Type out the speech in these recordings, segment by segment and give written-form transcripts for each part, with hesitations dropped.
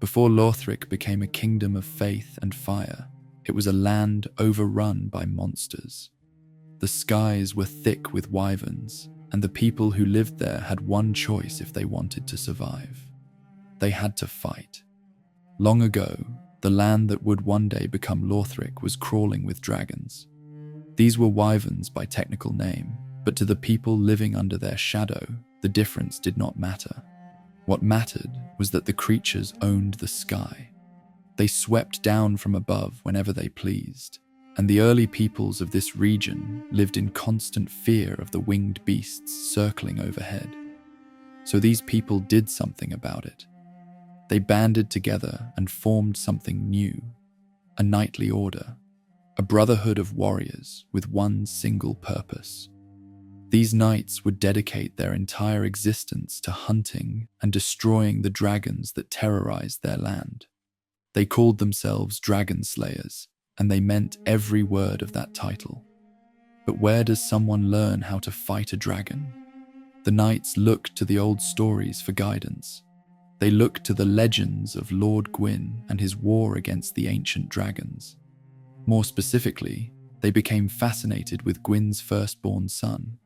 Before Lothric became a kingdom of faith and fire, it was a land overrun by monsters. The skies were thick with wyverns, and the people who lived there had one choice if they wanted to survive. They had to fight. Long ago, the land that would one day become Lothric was crawling with dragons. These were wyverns by technical name, but to the people living under their shadow, the difference did not matter. What mattered was that the creatures owned the sky. They swept down from above whenever they pleased, and the early peoples of this region lived in constant fear of the winged beasts circling overhead. So these people did something about it. They banded together and formed something new, a knightly order, a brotherhood of warriors with one single purpose. These knights would dedicate their entire existence to hunting and destroying the dragons that terrorized their land. They called themselves Dragonslayers, and they meant every word of that title. But where does someone learn how to fight a dragon? The knights looked to the old stories for guidance. They looked to the legends of Lord Gwyn and his war against the ancient dragons. More specifically, they became fascinated with Gwyn's firstborn son.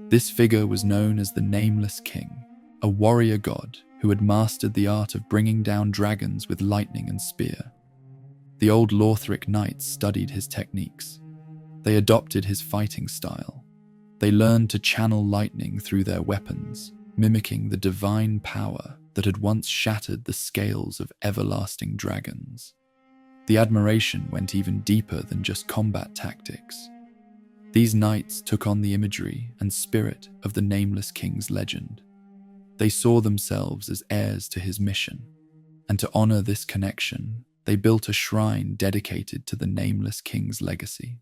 This figure was known as the Nameless King, a warrior god who had mastered the art of bringing down dragons with lightning and spear. The old Lothric knights studied his techniques. They adopted his fighting style. They learned to channel lightning through their weapons, mimicking the divine power that had once shattered the scales of everlasting dragons. The admiration went even deeper than just combat tactics. These knights took on the imagery and spirit of the Nameless King's legend. They saw themselves as heirs to his mission, and to honor this connection, they built a shrine dedicated to the Nameless King's legacy.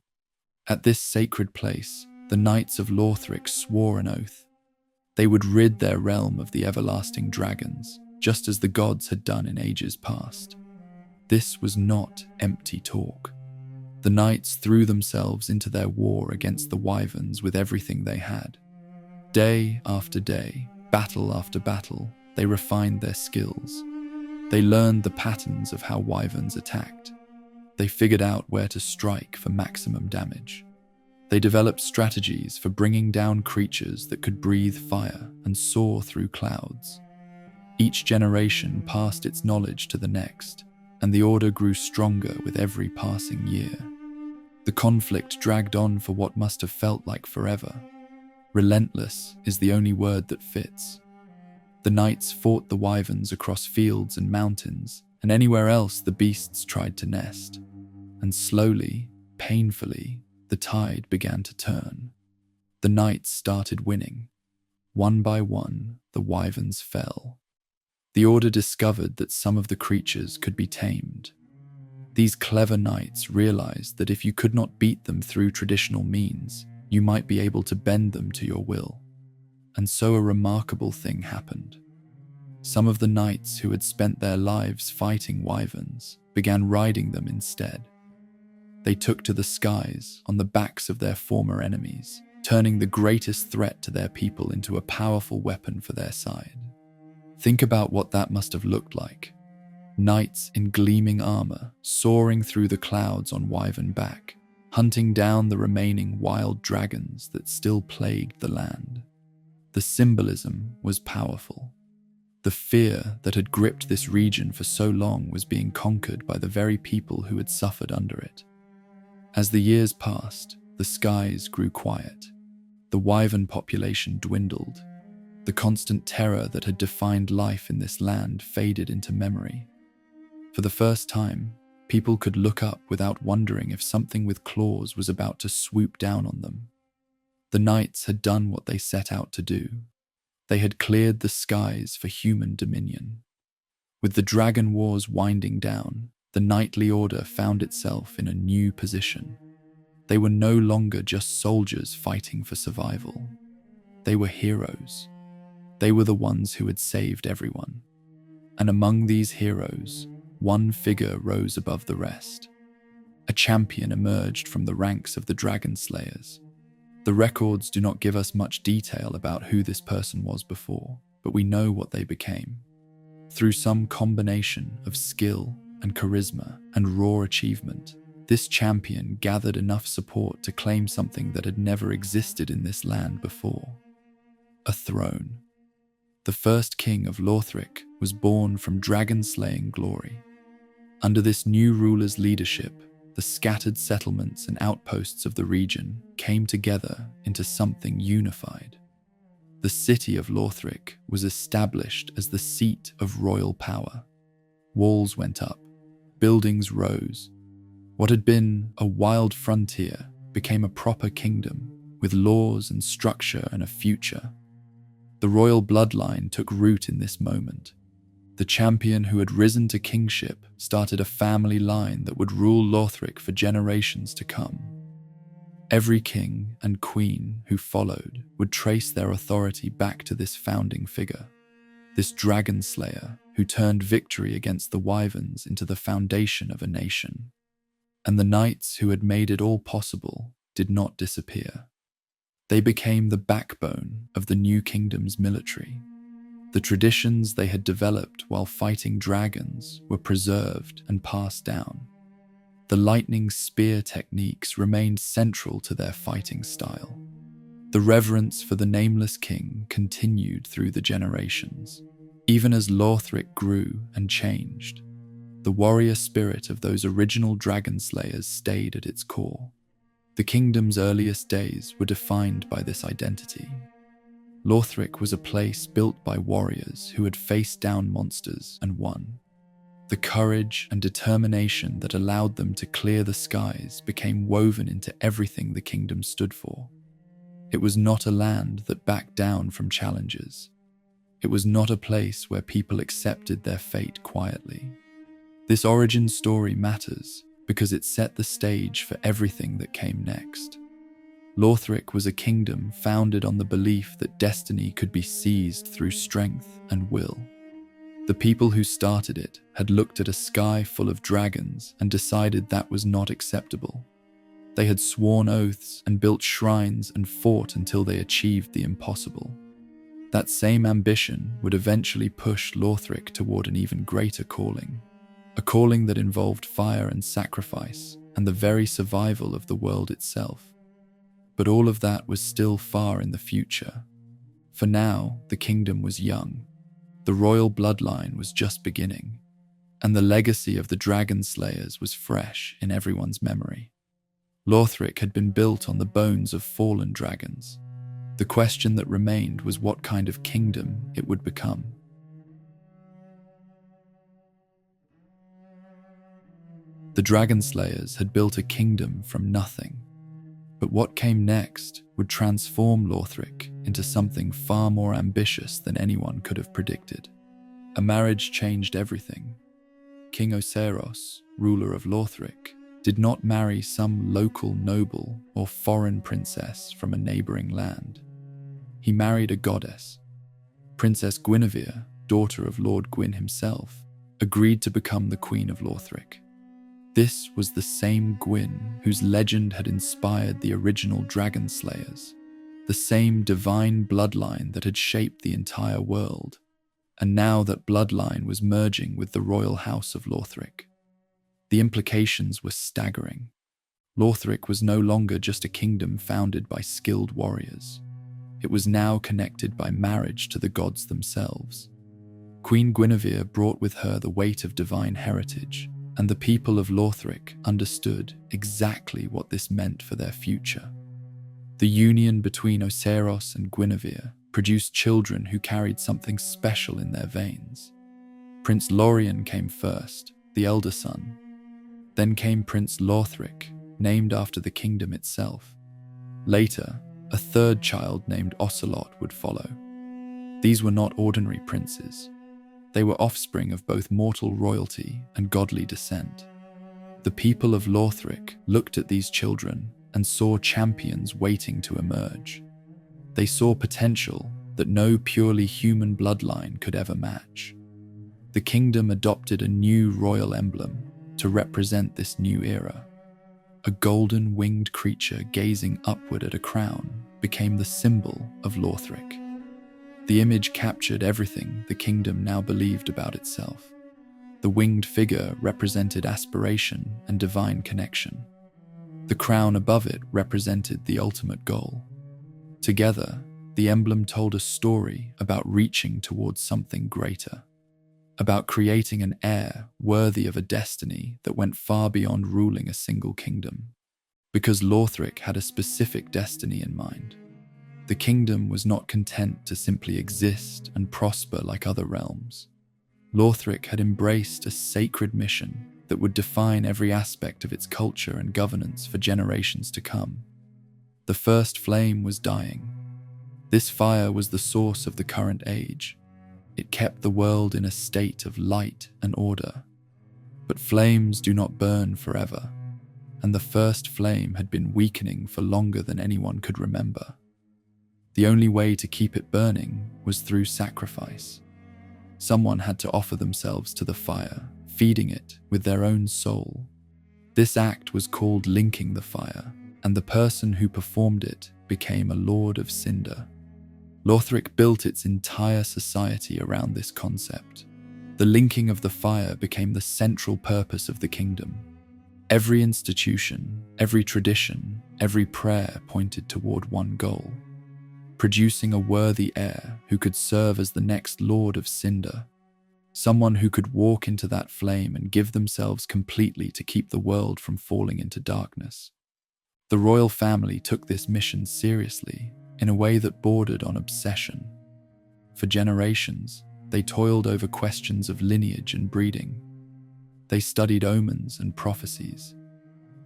At this sacred place, the Knights of Lothric swore an oath. They would rid their realm of the everlasting dragons, just as the gods had done in ages past. This was not empty talk. The knights threw themselves into their war against the wyverns with everything they had. Day after day, battle after battle, they refined their skills. They learned the patterns of how wyverns attacked. They figured out where to strike for maximum damage. They developed strategies for bringing down creatures that could breathe fire and soar through clouds. Each generation passed its knowledge to the next, and the order grew stronger with every passing year. The conflict dragged on for what must have felt like forever. Relentless is the only word that fits. The knights fought the wyverns across fields and mountains, and anywhere else the beasts tried to nest. And slowly, painfully, the tide began to turn. The knights started winning. One by one, the wyverns fell. The order discovered that some of the creatures could be tamed. These clever knights realized that if you could not beat them through traditional means, you might be able to bend them to your will. And so a remarkable thing happened. Some of the knights who had spent their lives fighting wyverns began riding them instead. They took to the skies on the backs of their former enemies, turning the greatest threat to their people into a powerful weapon for their side. Think about what that must have looked like. Knights in gleaming armor, soaring through the clouds on wyvern back, hunting down the remaining wild dragons that still plagued the land. The symbolism was powerful. The fear that had gripped this region for so long was being conquered by the very people who had suffered under it. As the years passed, the skies grew quiet. The wyvern population dwindled. The constant terror that had defined life in this land faded into memory. For the first time, people could look up without wondering if something with claws was about to swoop down on them. The knights had done what they set out to do. They had cleared the skies for human dominion. With the dragon wars winding down, the knightly order found itself in a new position. They were no longer just soldiers fighting for survival. They were heroes. They were the ones who had saved everyone. And among these heroes, one figure rose above the rest. A champion emerged from the ranks of the Dragonslayers. The records do not give us much detail about who this person was before, but we know what they became. Through some combination of skill and charisma and raw achievement, this champion gathered enough support to claim something that had never existed in this land before: a throne. The first king of Lothric was born from dragon-slaying glory. Under this new ruler's leadership, the scattered settlements and outposts of the region came together into something unified. The city of Lothric was established as the seat of royal power. Walls went up, buildings rose. What had been a wild frontier became a proper kingdom, with laws and structure and a future. The royal bloodline took root in this moment. The champion who had risen to kingship started a family line that would rule Lothric for generations to come. Every king and queen who followed would trace their authority back to this founding figure, this Dragonslayer who turned victory against the wyverns into the foundation of a nation. And the knights who had made it all possible did not disappear. They became the backbone of the new kingdom's military. The traditions they had developed while fighting dragons were preserved and passed down. The lightning spear techniques remained central to their fighting style. The reverence for the nameless king continued through the generations. Even as Lothric grew and changed, the warrior spirit of those original dragon slayers stayed at its core. The kingdom's earliest days were defined by this identity. Lothric was a place built by warriors who had faced down monsters and won. The courage and determination that allowed them to clear the skies became woven into everything the kingdom stood for. It was not a land that backed down from challenges. It was not a place where people accepted their fate quietly. This origin story matters because it set the stage for everything that came next. Lothric was a kingdom founded on the belief that destiny could be seized through strength and will. The people who started it had looked at a sky full of dragons and decided that was not acceptable. They had sworn oaths and built shrines and fought until they achieved the impossible. That same ambition would eventually push Lothric toward an even greater calling, a calling that involved fire and sacrifice and the very survival of the world itself. But all of that was still far in the future. For now, the kingdom was young. The royal bloodline was just beginning, and the legacy of the dragon slayers was fresh in everyone's memory. Lothric had been built on the bones of fallen dragons. The question that remained was what kind of kingdom it would become. The Dragonslayers had built a kingdom from nothing. But what came next would transform Lothric into something far more ambitious than anyone could have predicted. A marriage changed everything. King Oceiros, ruler of Lothric, did not marry some local noble or foreign princess from a neighboring land. He married a goddess. Princess Guinevere, daughter of Lord Gwyn himself, agreed to become the Queen of Lothric. This was the same Gwyn whose legend had inspired the original Dragon Slayers, the same divine bloodline that had shaped the entire world, and now that bloodline was merging with the royal house of Lothric. The implications were staggering. Lothric was no longer just a kingdom founded by skilled warriors. It was now connected by marriage to the gods themselves. Queen Guinevere brought with her the weight of divine heritage, and the people of Lothric understood exactly what this meant for their future. The union between Oceiros and Guinevere produced children who carried something special in their veins. Prince Lorian came first, the elder son. Then came Prince Lothric, named after the kingdom itself. Later, a third child named Ocelot would follow. These were not ordinary princes. They were offspring of both mortal royalty and godly descent. The people of Lothric looked at these children and saw champions waiting to emerge. They saw potential that no purely human bloodline could ever match. The kingdom adopted a new royal emblem to represent this new era. A golden winged creature gazing upward at a crown became the symbol of Lothric. The image captured everything the kingdom now believed about itself. The winged figure represented aspiration and divine connection. The crown above it represented the ultimate goal. Together, the emblem told a story about reaching towards something greater, about creating an heir worthy of a destiny that went far beyond ruling a single kingdom. Because Lothric had a specific destiny in mind, the kingdom was not content to simply exist and prosper like other realms. Lothric had embraced a sacred mission that would define every aspect of its culture and governance for generations to come. The first flame was dying. This fire was the source of the current age. It kept the world in a state of light and order. But flames do not burn forever, and the first flame had been weakening for longer than anyone could remember. The only way to keep it burning was through sacrifice. Someone had to offer themselves to the fire, feeding it with their own soul. This act was called linking the fire, and the person who performed it became a Lord of Cinder. Lothric built its entire society around this concept. The linking of the fire became the central purpose of the kingdom. Every institution, every tradition, every prayer pointed toward one goal: producing a worthy heir who could serve as the next Lord of Cinder, someone who could walk into that flame and give themselves completely to keep the world from falling into darkness. The royal family took this mission seriously in a way that bordered on obsession. For generations, they toiled over questions of lineage and breeding. They studied omens and prophecies.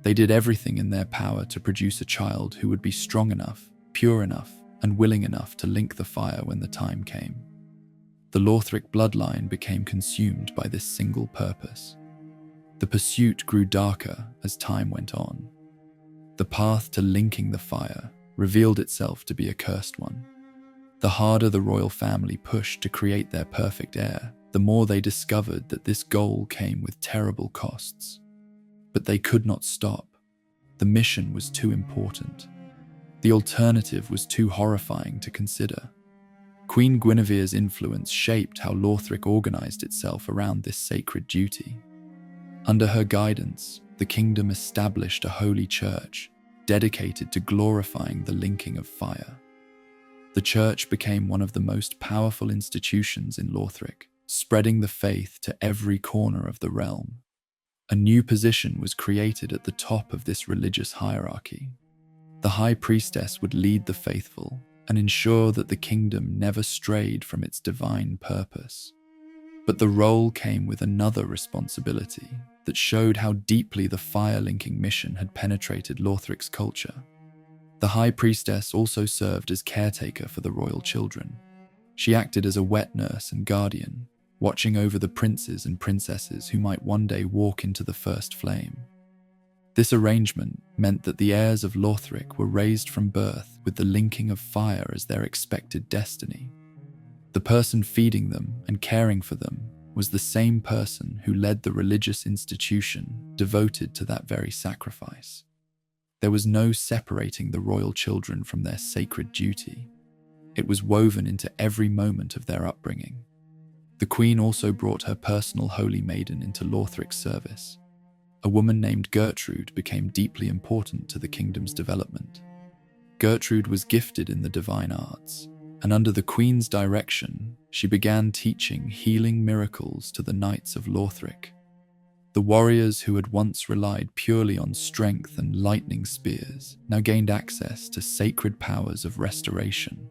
They did everything in their power to produce a child who would be strong enough, pure enough, and willing enough to link the fire when the time came. The Lothric bloodline became consumed by this single purpose. The pursuit grew darker as time went on. The path to linking the fire revealed itself to be a cursed one. The harder the royal family pushed to create their perfect heir, the more they discovered that this goal came with terrible costs. But they could not stop. The mission was too important. The alternative was too horrifying to consider. Queen Guinevere's influence shaped how Lothric organized itself around this sacred duty. Under her guidance, the kingdom established a holy church dedicated to glorifying the linking of fire. The church became one of the most powerful institutions in Lothric, spreading the faith to every corner of the realm. A new position was created at the top of this religious hierarchy. The High Priestess would lead the faithful and ensure that the kingdom never strayed from its divine purpose. But the role came with another responsibility that showed how deeply the fire-linking mission had penetrated Lothric's culture. The High Priestess also served as caretaker for the royal children. She acted as a wet nurse and guardian, watching over the princes and princesses who might one day walk into the first flame. This arrangement meant that the heirs of Lothric were raised from birth with the linking of fire as their expected destiny. The person feeding them and caring for them was the same person who led the religious institution devoted to that very sacrifice. There was no separating the royal children from their sacred duty. It was woven into every moment of their upbringing. The queen also brought her personal holy maiden into Lothric's service. A woman named Gertrude became deeply important to the kingdom's development. Gertrude was gifted in the divine arts, and under the queen's direction, she began teaching healing miracles to the knights of Lothric. The warriors who had once relied purely on strength and lightning spears now gained access to sacred powers of restoration.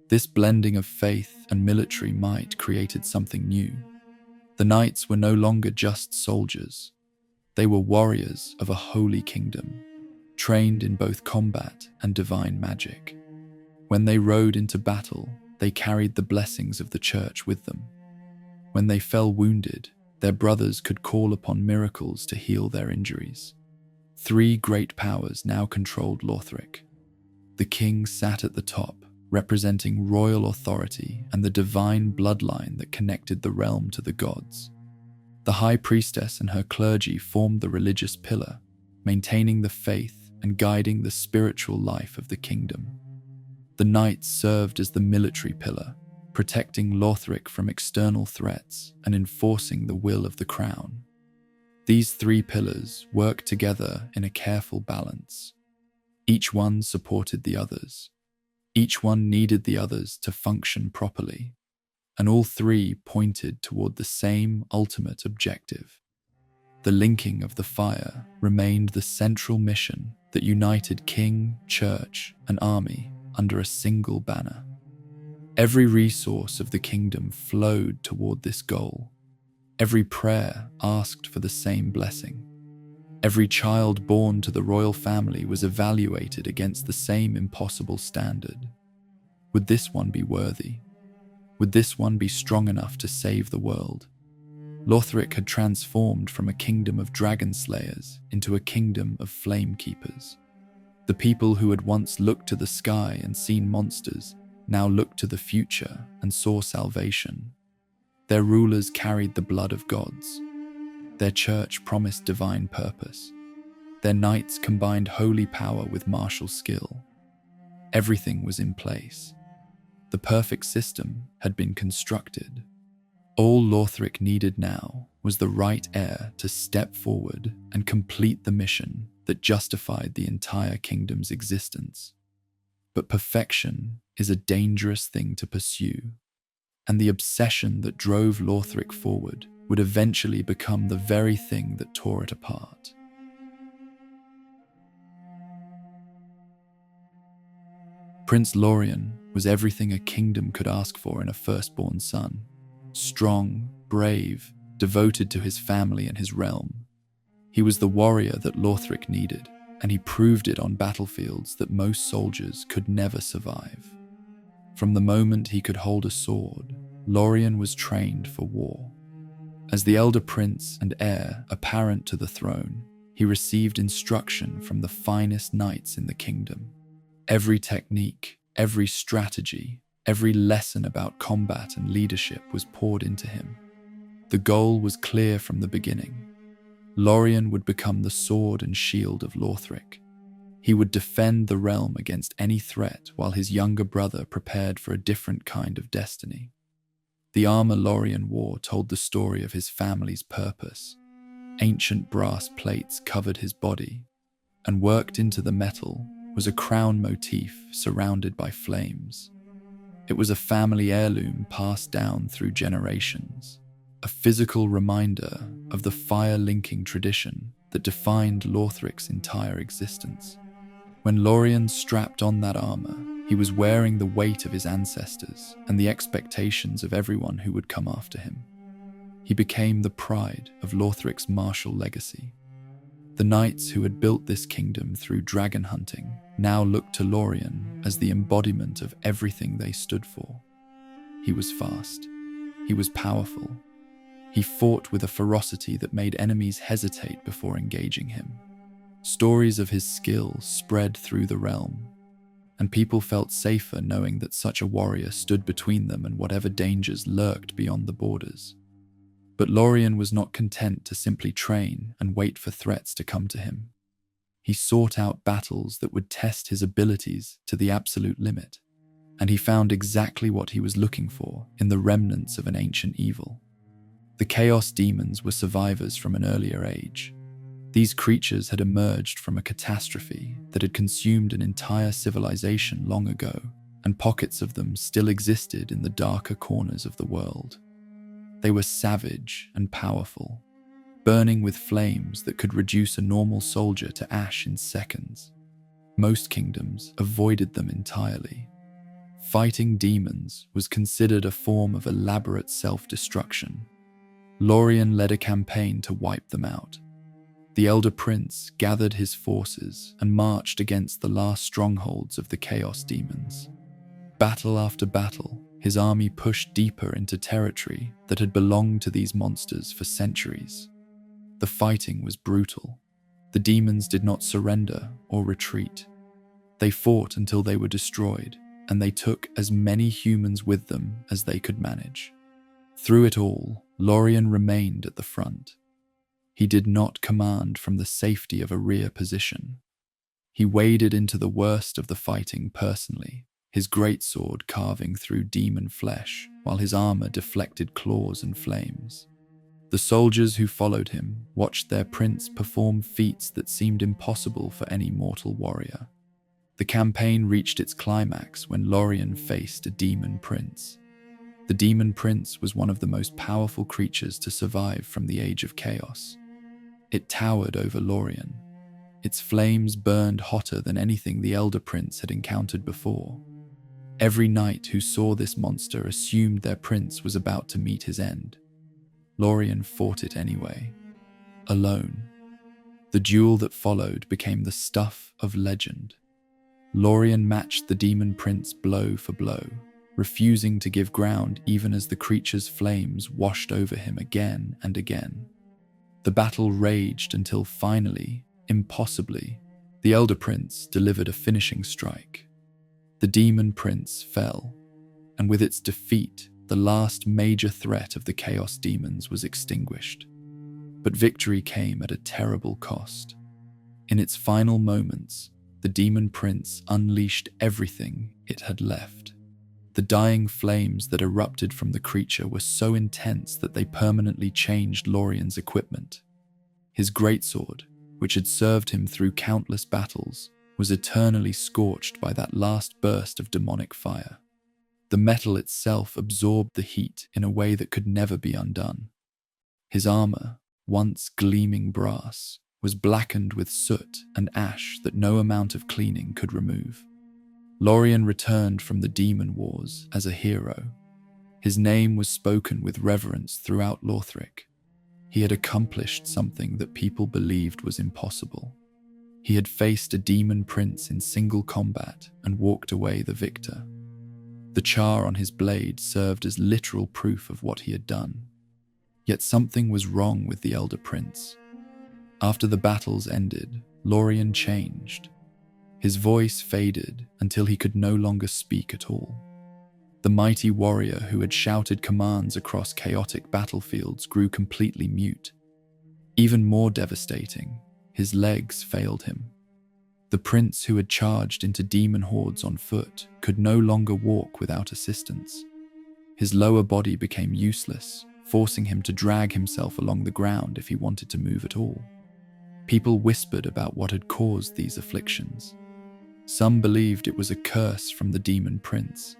This blending of faith and military might created something new. The knights were no longer just soldiers. They were warriors of a holy kingdom, trained in both combat and divine magic. When they rode into battle, they carried the blessings of the church with them. When they fell wounded, their brothers could call upon miracles to heal their injuries. 3 great powers now controlled Lothric. The king sat at the top, representing royal authority and the divine bloodline that connected the realm to the gods. The High Priestess and her clergy formed the religious pillar, maintaining the faith and guiding the spiritual life of the kingdom. The knights served as the military pillar, protecting Lothric from external threats and enforcing the will of the crown. These three pillars worked together in a careful balance. Each one supported the others. Each one needed the others to function properly, and all three pointed toward the same ultimate objective. The linking of the fire remained the central mission that united king, church, and army under a single banner. Every resource of the kingdom flowed toward this goal. Every prayer asked for the same blessing. Every child born to the royal family was evaluated against the same impossible standard. Would this one be worthy? Would this one be strong enough to save the world? Lothric had transformed from a kingdom of dragonslayers into a kingdom of flamekeepers. The people who had once looked to the sky and seen monsters now looked to the future and saw salvation. Their rulers carried the blood of gods. Their church promised divine purpose. Their knights combined holy power with martial skill. Everything was in place. The perfect system had been constructed. All Lothric needed now was the right heir to step forward and complete the mission that justified the entire kingdom's existence. But perfection is a dangerous thing to pursue, and the obsession that drove Lothric forward would eventually become the very thing that tore it apart. Prince Lorian was everything a kingdom could ask for in a firstborn son. Strong, brave, devoted to his family and his realm. He was the warrior that Lothric needed, and he proved it on battlefields that most soldiers could never survive. From the moment he could hold a sword, Lorian was trained for war. As the elder prince and heir apparent to the throne, he received instruction from the finest knights in the kingdom. Every technique, every strategy, every lesson about combat and leadership was poured into him. The goal was clear from the beginning. Lorian would become the sword and shield of Lothric. He would defend the realm against any threat while his younger brother prepared for a different kind of destiny. The armor Lorian wore told the story of his family's purpose. Ancient brass plates covered his body, and worked into the metal was a crown motif surrounded by flames. It was a family heirloom passed down through generations, a physical reminder of the fire-linking tradition that defined Lothric's entire existence. When Lorian strapped on that armor, he was wearing the weight of his ancestors and the expectations of everyone who would come after him. He became the pride of Lothric's martial legacy. The knights who had built this kingdom through dragon hunting now looked to Lorian as the embodiment of everything they stood for. He was fast. He was powerful. He fought with a ferocity that made enemies hesitate before engaging him. Stories of his skill spread through the realm, and people felt safer knowing that such a warrior stood between them and whatever dangers lurked beyond the borders. But Lorian was not content to simply train and wait for threats to come to him. He sought out battles that would test his abilities to the absolute limit, and he found exactly what he was looking for in the remnants of an ancient evil. The Chaos Demons were survivors from an earlier age. These creatures had emerged from a catastrophe that had consumed an entire civilization long ago, and pockets of them still existed in the darker corners of the world. They were savage and powerful, burning with flames that could reduce a normal soldier to ash in seconds. Most kingdoms avoided them entirely. Fighting demons was considered a form of elaborate self-destruction. Lorian led a campaign to wipe them out. The elder prince gathered his forces and marched against the last strongholds of the Chaos Demons. Battle after battle, his army pushed deeper into territory that had belonged to these monsters for centuries. The fighting was brutal. The demons did not surrender or retreat. They fought until they were destroyed, and they took as many humans with them as they could manage. Through it all, Lorian remained at the front. He did not command from the safety of a rear position. He waded into the worst of the fighting personally, his greatsword carving through demon flesh, while his armor deflected claws and flames. The soldiers who followed him watched their prince perform feats that seemed impossible for any mortal warrior. The campaign reached its climax when Lorian faced a demon prince. The demon prince was one of the most powerful creatures to survive from the Age of Chaos. It towered over Lorian. Its flames burned hotter than anything the Elder Prince had encountered before. Every knight who saw this monster assumed their prince was about to meet his end. Lorian fought it anyway, alone. The duel that followed became the stuff of legend. Lorian matched the demon prince blow for blow, refusing to give ground even as the creature's flames washed over him again and again. The battle raged until finally, impossibly, the Elder Prince delivered a finishing strike. The demon prince fell, and with its defeat, the last major threat of the Chaos demons was extinguished. But victory came at a terrible cost. In its final moments, the demon prince unleashed everything it had left. The dying flames that erupted from the creature were so intense that they permanently changed Lorian's equipment. His greatsword, which had served him through countless battles, was eternally scorched by that last burst of demonic fire. The metal itself absorbed the heat in a way that could never be undone. His armor, once gleaming brass, was blackened with soot and ash that no amount of cleaning could remove. Lorian returned from the demon wars as a hero. His name was spoken with reverence throughout Lothric. He had accomplished something that people believed was impossible. He had faced a demon prince in single combat and walked away the victor. The char on his blade served as literal proof of what he had done. Yet something was wrong with the Elder Prince. After the battles ended, Lorian changed. His voice faded until he could no longer speak at all. The mighty warrior who had shouted commands across chaotic battlefields grew completely mute. Even more devastating, his legs failed him. The prince who had charged into demon hordes on foot could no longer walk without assistance. His lower body became useless, forcing him to drag himself along the ground if he wanted to move at all. People whispered about what had caused these afflictions. Some believed it was a curse from the demon prince,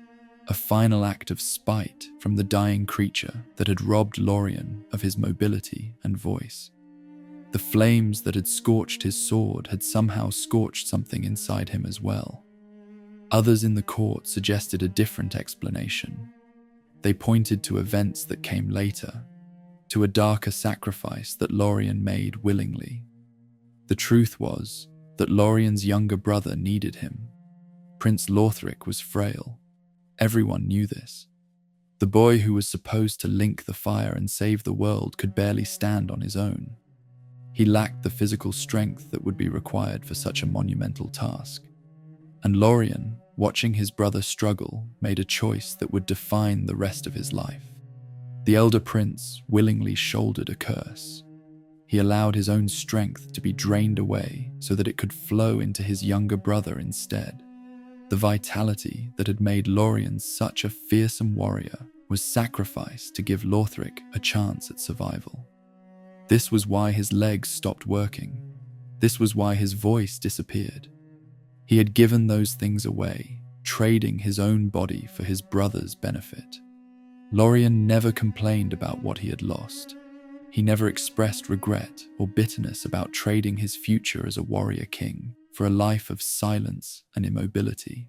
a final act of spite from the dying creature that had robbed Lorian of his mobility and voice. The flames that had scorched his sword had somehow scorched something inside him as well. Others in the court suggested a different explanation. They pointed to events that came later, to a darker sacrifice that Lorian made willingly. The truth was that Lorian's younger brother needed him. Prince Lothric was frail. Everyone knew this. The boy who was supposed to link the fire and save the world could barely stand on his own. He lacked the physical strength that would be required for such a monumental task. And Lorian, watching his brother struggle, made a choice that would define the rest of his life. The Elder Prince willingly shouldered a curse. He allowed his own strength to be drained away so that it could flow into his younger brother instead. The vitality that had made Lorian such a fearsome warrior was sacrificed to give Lothric a chance at survival. This was why his legs stopped working. This was why his voice disappeared. He had given those things away, trading his own body for his brother's benefit. Lorian never complained about what he had lost. He never expressed regret or bitterness about trading his future as a warrior king for a life of silence and immobility.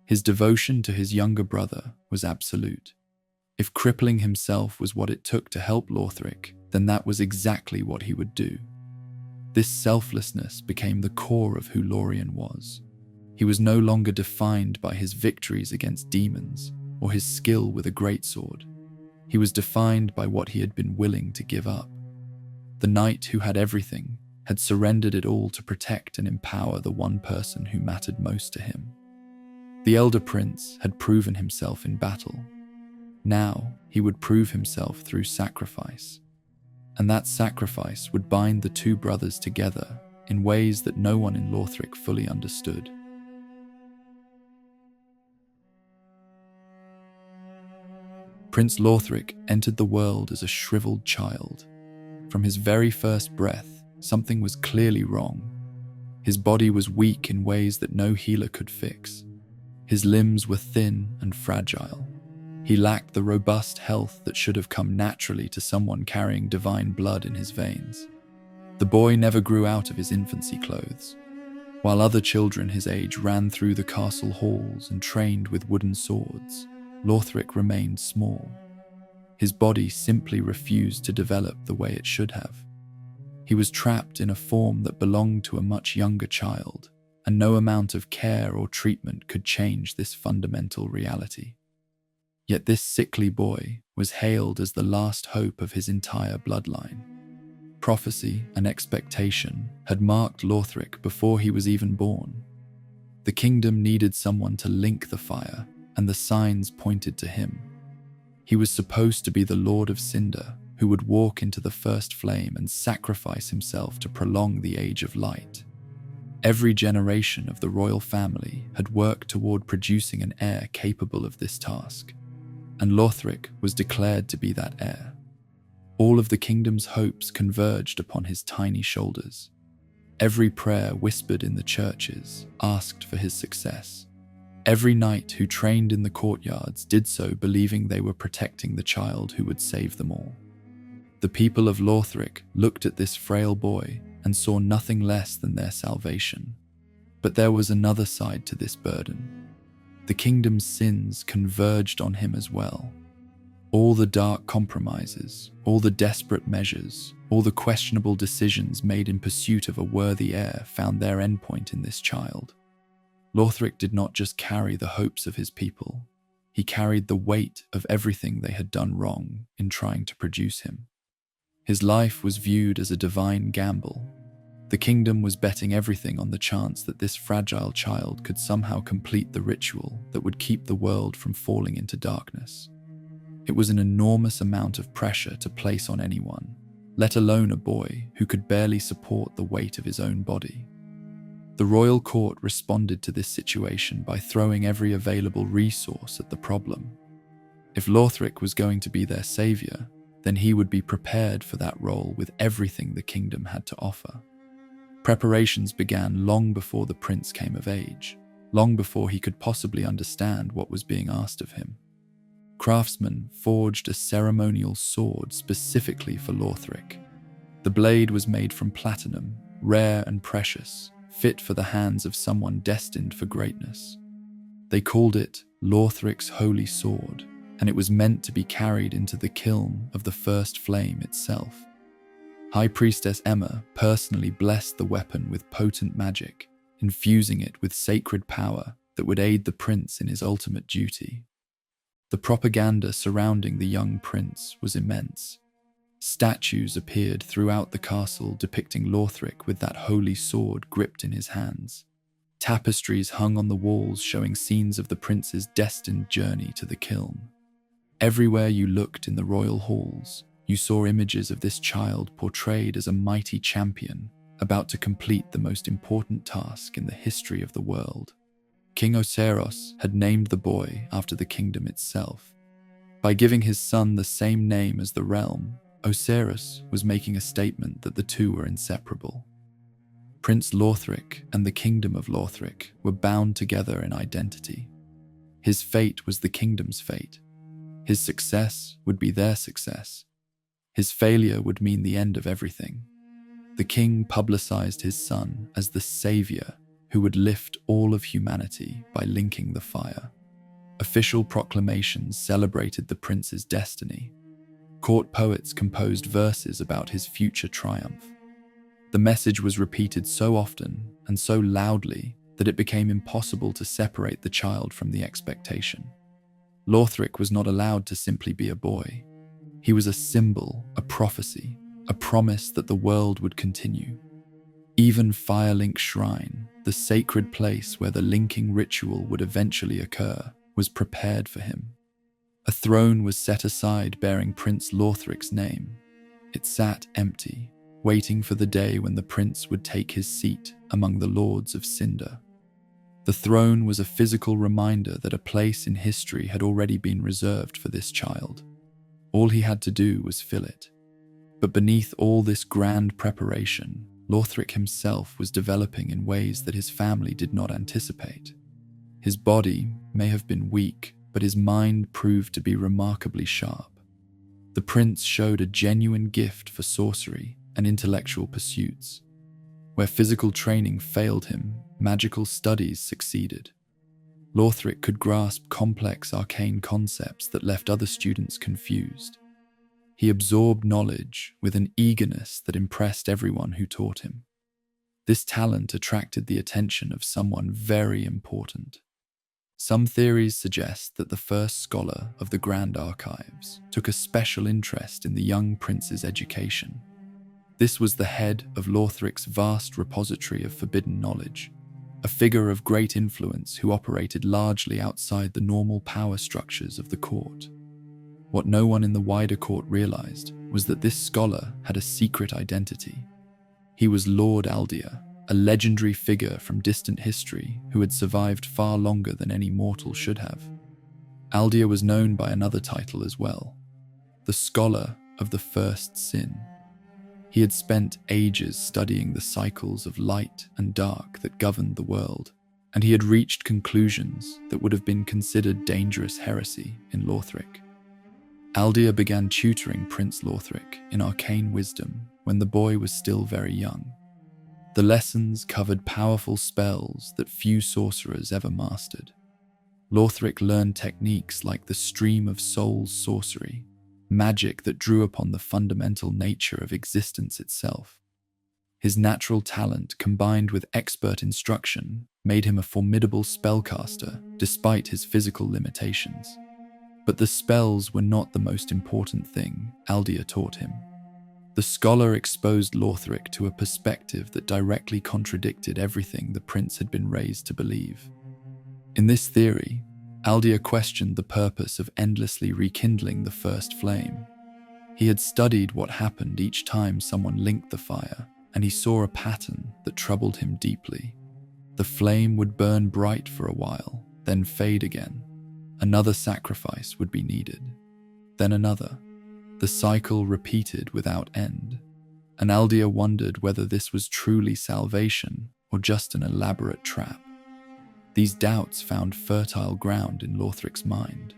His devotion to his younger brother was absolute. If crippling himself was what it took to help Lothric, then that was exactly what he would do. This selflessness became the core of who Lorian was. He was no longer defined by his victories against demons or his skill with a greatsword. He was defined by what he had been willing to give up. The knight who had everything had surrendered it all to protect and empower the one person who mattered most to him. The Elder Prince had proven himself in battle. Now he would prove himself through sacrifice. And that sacrifice would bind the two brothers together in ways that no one in Lothric fully understood. Prince Lothric entered the world as a shriveled child. From his very first breath, something was clearly wrong. His body was weak in ways that no healer could fix. His limbs were thin and fragile. He lacked the robust health that should have come naturally to someone carrying divine blood in his veins. The boy never grew out of his infancy clothes. While other children his age ran through the castle halls and trained with wooden swords, Lothric remained small. His body simply refused to develop the way it should have. He was trapped in a form that belonged to a much younger child, and no amount of care or treatment could change this fundamental reality. Yet this sickly boy was hailed as the last hope of his entire bloodline. Prophecy and expectation had marked Lothric before he was even born. The kingdom needed someone to link the fire, and the signs pointed to him. He was supposed to be the Lord of Cinder, who would walk into the first flame and sacrifice himself to prolong the Age of Light. Every generation of the royal family had worked toward producing an heir capable of this task, and Lothric was declared to be that heir. All of the kingdom's hopes converged upon his tiny shoulders. Every prayer whispered in the churches asked for his success. Every knight who trained in the courtyards did so believing they were protecting the child who would save them all. The people of Lothric looked at this frail boy and saw nothing less than their salvation. But there was another side to this burden. The kingdom's sins converged on him as well. All the dark compromises, all the desperate measures, all the questionable decisions made in pursuit of a worthy heir found their endpoint in this child. Lothric did not just carry the hopes of his people, he carried the weight of everything they had done wrong in trying to produce him. His life was viewed as a divine gamble. The kingdom was betting everything on the chance that this fragile child could somehow complete the ritual that would keep the world from falling into darkness. It was an enormous amount of pressure to place on anyone, let alone a boy who could barely support the weight of his own body. The royal court responded to this situation by throwing every available resource at the problem. If Lothric was going to be their savior, then he would be prepared for that role with everything the kingdom had to offer. Preparations began long before the prince came of age, long before he could possibly understand what was being asked of him. Craftsmen forged a ceremonial sword specifically for Lothric. The blade was made from platinum, rare and precious, fit for the hands of someone destined for greatness. They called it Lothric's Holy Sword, and it was meant to be carried into the kiln of the first flame itself. High Priestess Emma personally blessed the weapon with potent magic, infusing it with sacred power that would aid the prince in his ultimate duty. The propaganda surrounding the young prince was immense. Statues appeared throughout the castle depicting Lothric with that holy sword gripped in his hands. Tapestries hung on the walls showing scenes of the prince's destined journey to the kiln. Everywhere you looked in the royal halls, you saw images of this child portrayed as a mighty champion about to complete the most important task in the history of the world. King Oceiros had named the boy after the kingdom itself. By giving his son the same name as the realm, Oceiros was making a statement that the two were inseparable. Prince Lothric and the kingdom of Lothric were bound together in identity. His fate was the kingdom's fate. His success would be their success. His failure would mean the end of everything. The king publicized his son as the savior who would lift all of humanity by linking the fire. Official proclamations celebrated the prince's destiny. Court poets composed verses about his future triumph. The message was repeated so often and so loudly that it became impossible to separate the child from the expectation. Lothric was not allowed to simply be a boy. He was a symbol, a prophecy, a promise that the world would continue. Even Firelink Shrine, the sacred place where the linking ritual would eventually occur, was prepared for him. A throne was set aside bearing Prince Lothric's name. It sat empty, waiting for the day when the prince would take his seat among the lords of Cinder. The throne was a physical reminder that a place in history had already been reserved for this child. All he had to do was fill it. But beneath all this grand preparation, Lothric himself was developing in ways that his family did not anticipate. His body may have been weak, but his mind proved to be remarkably sharp. The prince showed a genuine gift for sorcery and intellectual pursuits. Where physical training failed him, magical studies succeeded. Lothric could grasp complex arcane concepts that left other students confused. He absorbed knowledge with an eagerness that impressed everyone who taught him. This talent attracted the attention of someone very important. Some theories suggest that the first scholar of the Grand Archives took a special interest in the young prince's education. This was the head of Lothric's vast repository of forbidden knowledge, a figure of great influence who operated largely outside the normal power structures of the court. What no one in the wider court realized was that this scholar had a secret identity. He was Lord Aldir, a legendary figure from distant history who had survived far longer than any mortal should have. Aldir was known by another title as well, the Scholar of the First Sin. He had spent ages studying the cycles of light and dark that governed the world, and he had reached conclusions that would have been considered dangerous heresy in Lothric. Aldir began tutoring Prince Lothric in arcane wisdom when the boy was still very young. The lessons covered powerful spells that few sorcerers ever mastered. Lothric learned techniques like the Stream of Souls sorcery, magic that drew upon the fundamental nature of existence itself. His natural talent combined with expert instruction made him a formidable spellcaster despite his physical limitations. But the spells were not the most important thing Aldir taught him. The scholar exposed Lothric to a perspective that directly contradicted everything the prince had been raised to believe. In this theory, Aldir questioned the purpose of endlessly rekindling the first flame. He had studied what happened each time someone linked the fire, and he saw a pattern that troubled him deeply. The flame would burn bright for a while, then fade again. Another sacrifice would be needed, then another. The cycle repeated without end, and Aldir wondered whether this was truly salvation or just an elaborate trap. These doubts found fertile ground in Lothric's mind.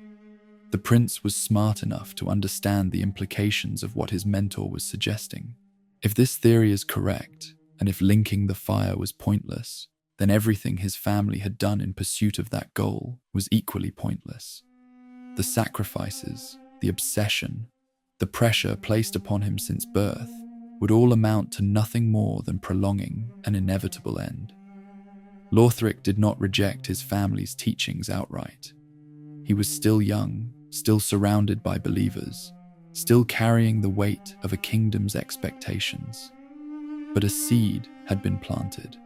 The prince was smart enough to understand the implications of what his mentor was suggesting. If this theory is correct, and if linking the fire was pointless, then everything his family had done in pursuit of that goal was equally pointless. The sacrifices, the obsession, the pressure placed upon him since birth would all amount to nothing more than prolonging an inevitable end. Lothric did not reject his family's teachings outright. He was still young, still surrounded by believers, still carrying the weight of a kingdom's expectations. But a seed had been planted.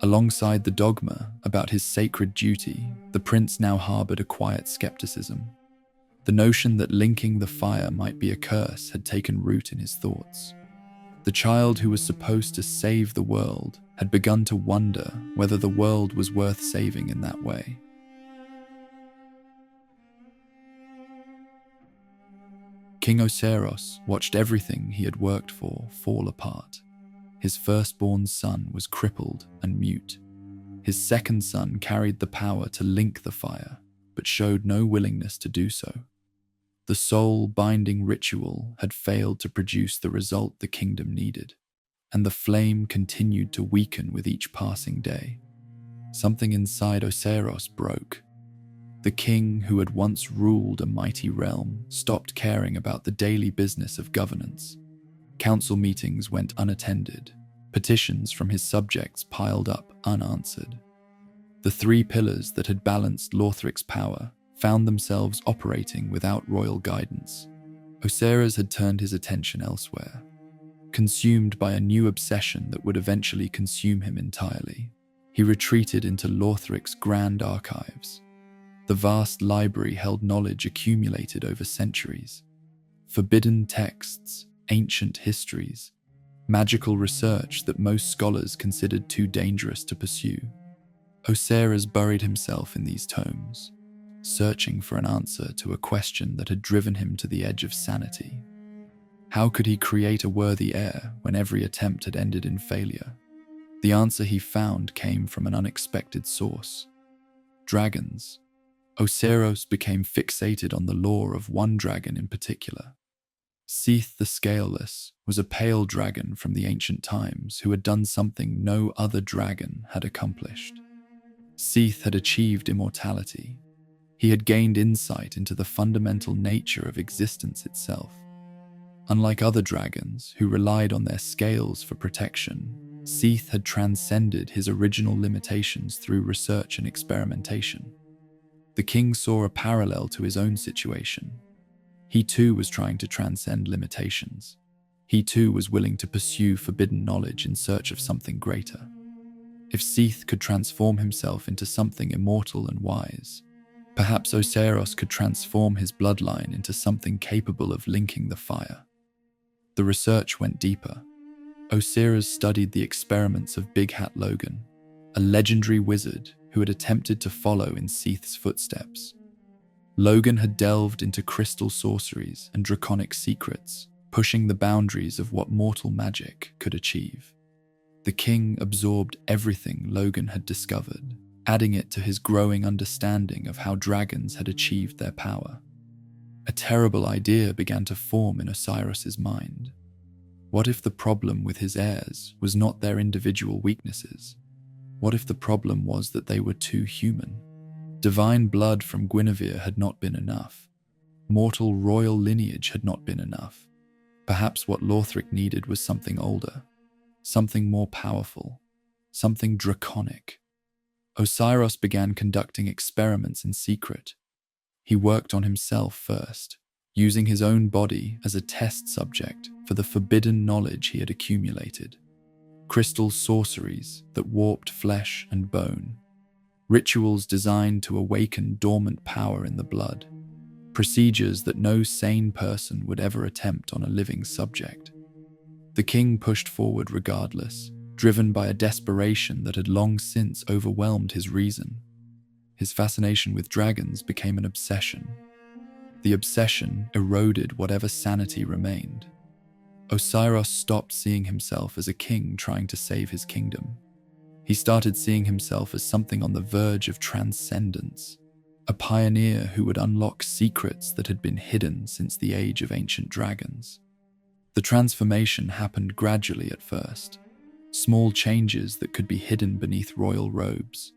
Alongside the dogma about his sacred duty, the prince now harbored a quiet skepticism. The notion that linking the fire might be a curse had taken root in his thoughts. The child who was supposed to save the world had begun to wonder whether the world was worth saving in that way. King Oceiros watched everything he had worked for fall apart. His firstborn son was crippled and mute. His second son carried the power to link the fire, but showed no willingness to do so. The soul-binding ritual had failed to produce the result the kingdom needed, and the flame continued to weaken with each passing day. Something inside Oceiros broke. The king who had once ruled a mighty realm stopped caring about the daily business of governance. Council meetings went unattended. Petitions from his subjects piled up unanswered. The three pillars that had balanced Lothric's power found themselves operating without royal guidance. Oceiros had turned his attention elsewhere, consumed by a new obsession that would eventually consume him entirely. He retreated into Lothric's grand archives. The vast library held knowledge accumulated over centuries. Forbidden texts, ancient histories, magical research that most scholars considered too dangerous to pursue. Oceiros buried himself in these tomes, searching for an answer to a question that had driven him to the edge of sanity. How could he create a worthy heir when every attempt had ended in failure? The answer he found came from an unexpected source: dragons. Oceiros became fixated on the lore of one dragon in particular. Seath the Scaleless was a pale dragon from the ancient times who had done something no other dragon had accomplished. Seath had achieved immortality. He had gained insight into the fundamental nature of existence itself. Unlike other dragons who relied on their scales for protection, Seath had transcended his original limitations through research and experimentation. The king saw a parallel to his own situation. He too was trying to transcend limitations. He too was willing to pursue forbidden knowledge in search of something greater. If Seath could transform himself into something immortal and wise, perhaps Oceiros could transform his bloodline into something capable of linking the fire. The research went deeper. Oceiros studied the experiments of Big Hat Logan, a legendary wizard who had attempted to follow in Seath's footsteps. Logan had delved into crystal sorceries and draconic secrets, pushing the boundaries of what mortal magic could achieve. The king absorbed everything Logan had discovered, adding it to his growing understanding of how dragons had achieved their power. A terrible idea began to form in Oceiros' mind. What if the problem with his heirs was not their individual weaknesses? What if the problem was that they were too human? Divine blood from Guinevere had not been enough. Mortal royal lineage had not been enough. Perhaps what Lothric needed was something older, something more powerful, something draconic. Oceiros began conducting experiments in secret. He worked on himself first, using his own body as a test subject for the forbidden knowledge he had accumulated. Crystal sorceries that warped flesh and bone. Rituals designed to awaken dormant power in the blood. Procedures that no sane person would ever attempt on a living subject. The king pushed forward regardless, driven by a desperation that had long since overwhelmed his reason. His fascination with dragons became an obsession. The obsession eroded whatever sanity remained. Oceiros stopped seeing himself as a king trying to save his kingdom. He started seeing himself as something on the verge of transcendence, a pioneer who would unlock secrets that had been hidden since the age of ancient dragons. The transformation happened gradually at first, small changes that could be hidden beneath royal robes,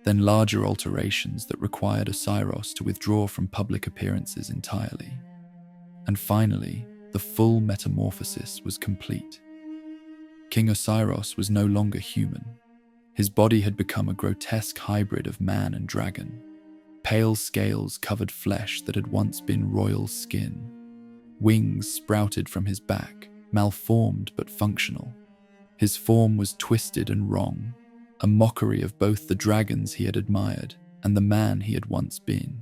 then larger alterations that required Oceiros to withdraw from public appearances entirely. And finally, the full metamorphosis was complete. King Oceiros was no longer human. His body had become a grotesque hybrid of man and dragon. Pale scales covered flesh that had once been royal skin. Wings sprouted from his back, malformed but functional. His form was twisted and wrong, a mockery of both the dragons he had admired and the man he had once been.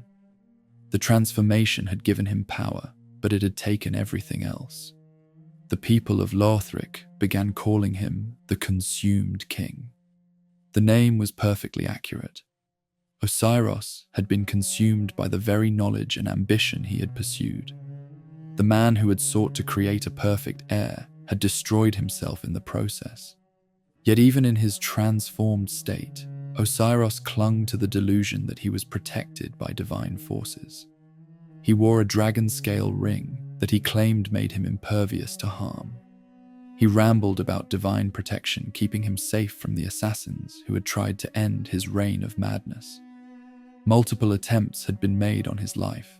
The transformation had given him power, but it had taken everything else. The people of Lothric began calling him the Consumed King. The name was perfectly accurate. Oceiros had been consumed by the very knowledge and ambition he had pursued. The man who had sought to create a perfect heir had destroyed himself in the process. Yet even in his transformed state, Oceiros clung to the delusion that he was protected by divine forces. He wore a dragon scale ring that he claimed made him impervious to harm. He rambled about divine protection, keeping him safe from the assassins who had tried to end his reign of madness. Multiple attempts had been made on his life,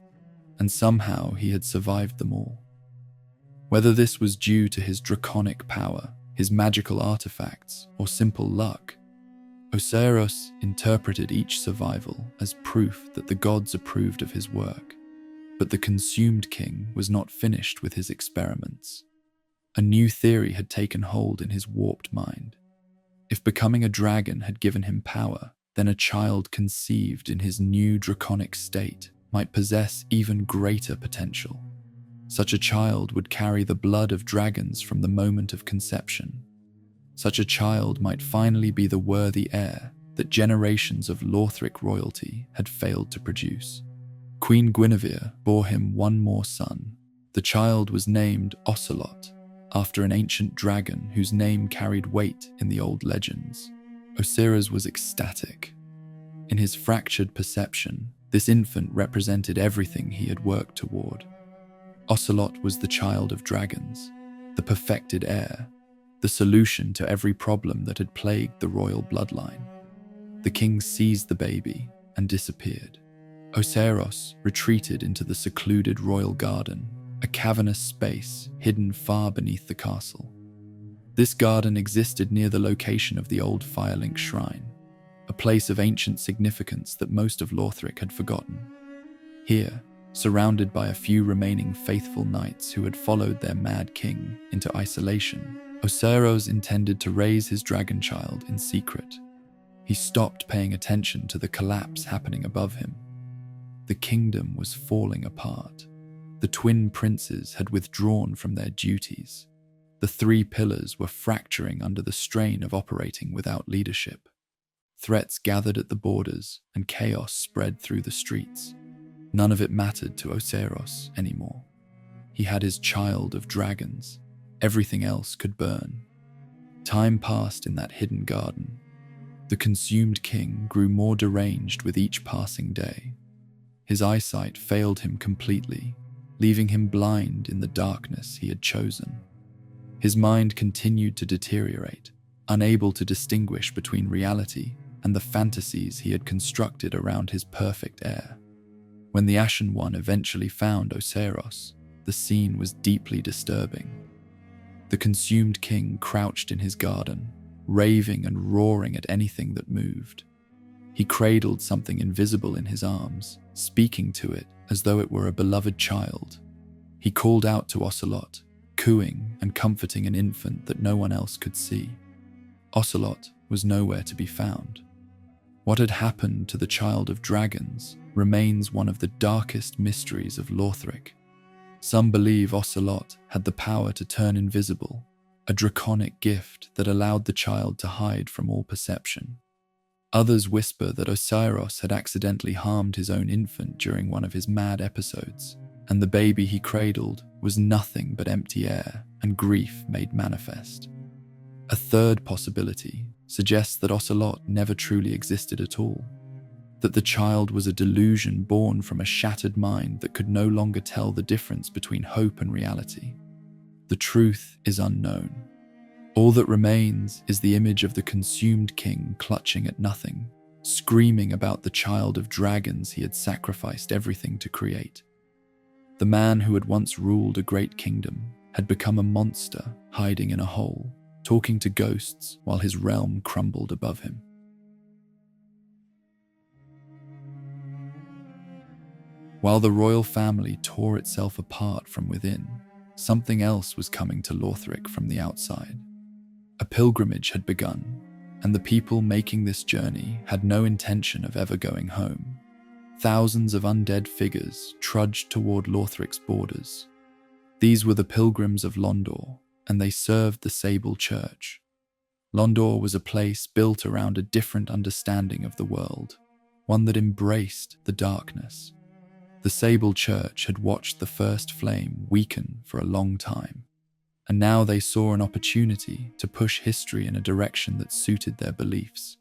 and somehow he had survived them all. Whether this was due to his draconic power, his magical artifacts, or simple luck, Oceiros interpreted each survival as proof that the gods approved of his work. But the Consumed King was not finished with his experiments. A new theory had taken hold in his warped mind. If becoming a dragon had given him power, then a child conceived in his new draconic state might possess even greater potential. Such a child would carry the blood of dragons from the moment of conception. Such a child might finally be the worthy heir that generations of Lothric royalty had failed to produce. Queen Guinevere bore him one more son. The child was named Ocelot, after an ancient dragon whose name carried weight in the old legends. Oceiros was ecstatic. In his fractured perception, this infant represented everything he had worked toward. Ocelot was the child of dragons, the perfected heir, the solution to every problem that had plagued the royal bloodline. The king seized the baby and disappeared. Oceiros retreated into the secluded royal garden, a cavernous space hidden far beneath the castle. This garden existed near the location of the old Firelink Shrine, a place of ancient significance that most of Lothric had forgotten. Here, surrounded by a few remaining faithful knights who had followed their mad king into isolation, Oceiros intended to raise his dragon child in secret. He stopped paying attention to the collapse happening above him. The kingdom was falling apart. The twin princes had withdrawn from their duties. The three pillars were fracturing under the strain of operating without leadership. Threats gathered at the borders and chaos spread through the streets. None of it mattered to Oceiros anymore. He had his child of dragons. Everything else could burn. Time passed in that hidden garden. The consumed king grew more deranged with each passing day. His eyesight failed him completely, leaving him blind in the darkness he had chosen. His mind continued to deteriorate, unable to distinguish between reality and the fantasies he had constructed around his perfect heir. When the Ashen One eventually found Oceiros, the scene was deeply disturbing. The consumed king crouched in his garden, raving and roaring at anything that moved. He cradled something invisible in his arms, speaking to it as though it were a beloved child. He called out to Ocelot, cooing and comforting an infant that no one else could see. Ocelot was nowhere to be found. What had happened to the child of dragons remains one of the darkest mysteries of Lothric. Some believe Ocelot had the power to turn invisible, a draconic gift that allowed the child to hide from all perception. Others whisper that Oceiros had accidentally harmed his own infant during one of his mad episodes, and the baby he cradled was nothing but empty air and grief made manifest. A third possibility suggests that Ocelot never truly existed at all, that the child was a delusion born from a shattered mind that could no longer tell the difference between hope and reality. The truth is unknown. All that remains is the image of the consumed king clutching at nothing, screaming about the child of dragons he had sacrificed everything to create. The man who had once ruled a great kingdom had become a monster hiding in a hole, talking to ghosts while his realm crumbled above him. While the royal family tore itself apart from within, something else was coming to Lothric from the outside. A pilgrimage had begun, and the people making this journey had no intention of ever going home. Thousands of undead figures trudged toward Lothric's borders. These were the Pilgrims of Londor, and they served the Sable Church. Londor was a place built around a different understanding of the world, one that embraced the darkness. The Sable Church had watched the first flame weaken for a long time, and now they saw an opportunity to push history in a direction that suited their beliefs.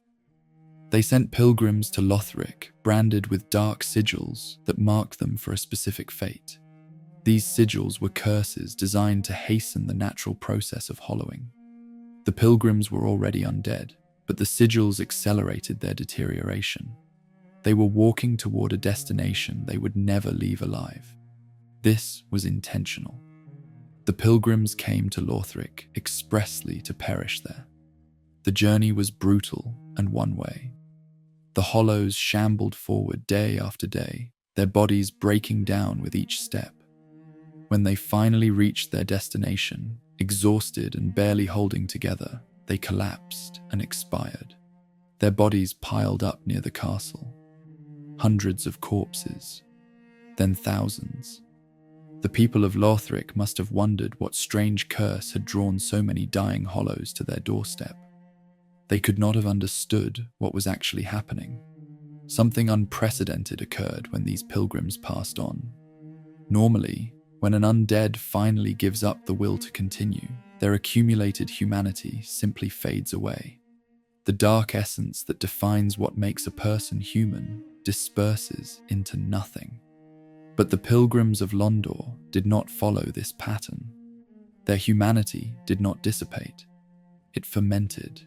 They sent pilgrims to Lothric, branded with dark sigils that marked them for a specific fate. These sigils were curses designed to hasten the natural process of hollowing. The pilgrims were already undead, but the sigils accelerated their deterioration. They were walking toward a destination they would never leave alive. This was intentional. The pilgrims came to Lothric expressly to perish there. The journey was brutal and one way. The hollows shambled forward day after day, their bodies breaking down with each step. When they finally reached their destination, exhausted and barely holding together, they collapsed and expired. Their bodies piled up near the castle. Hundreds of corpses, then thousands. The people of Lothric must have wondered what strange curse had drawn so many dying hollows to their doorstep. They could not have understood what was actually happening. Something unprecedented occurred when these pilgrims passed on. Normally, when an undead finally gives up the will to continue, their accumulated humanity simply fades away. The dark essence that defines what makes a person human disperses into nothing. But the pilgrims of Londor did not follow this pattern. Their humanity did not dissipate. It fermented.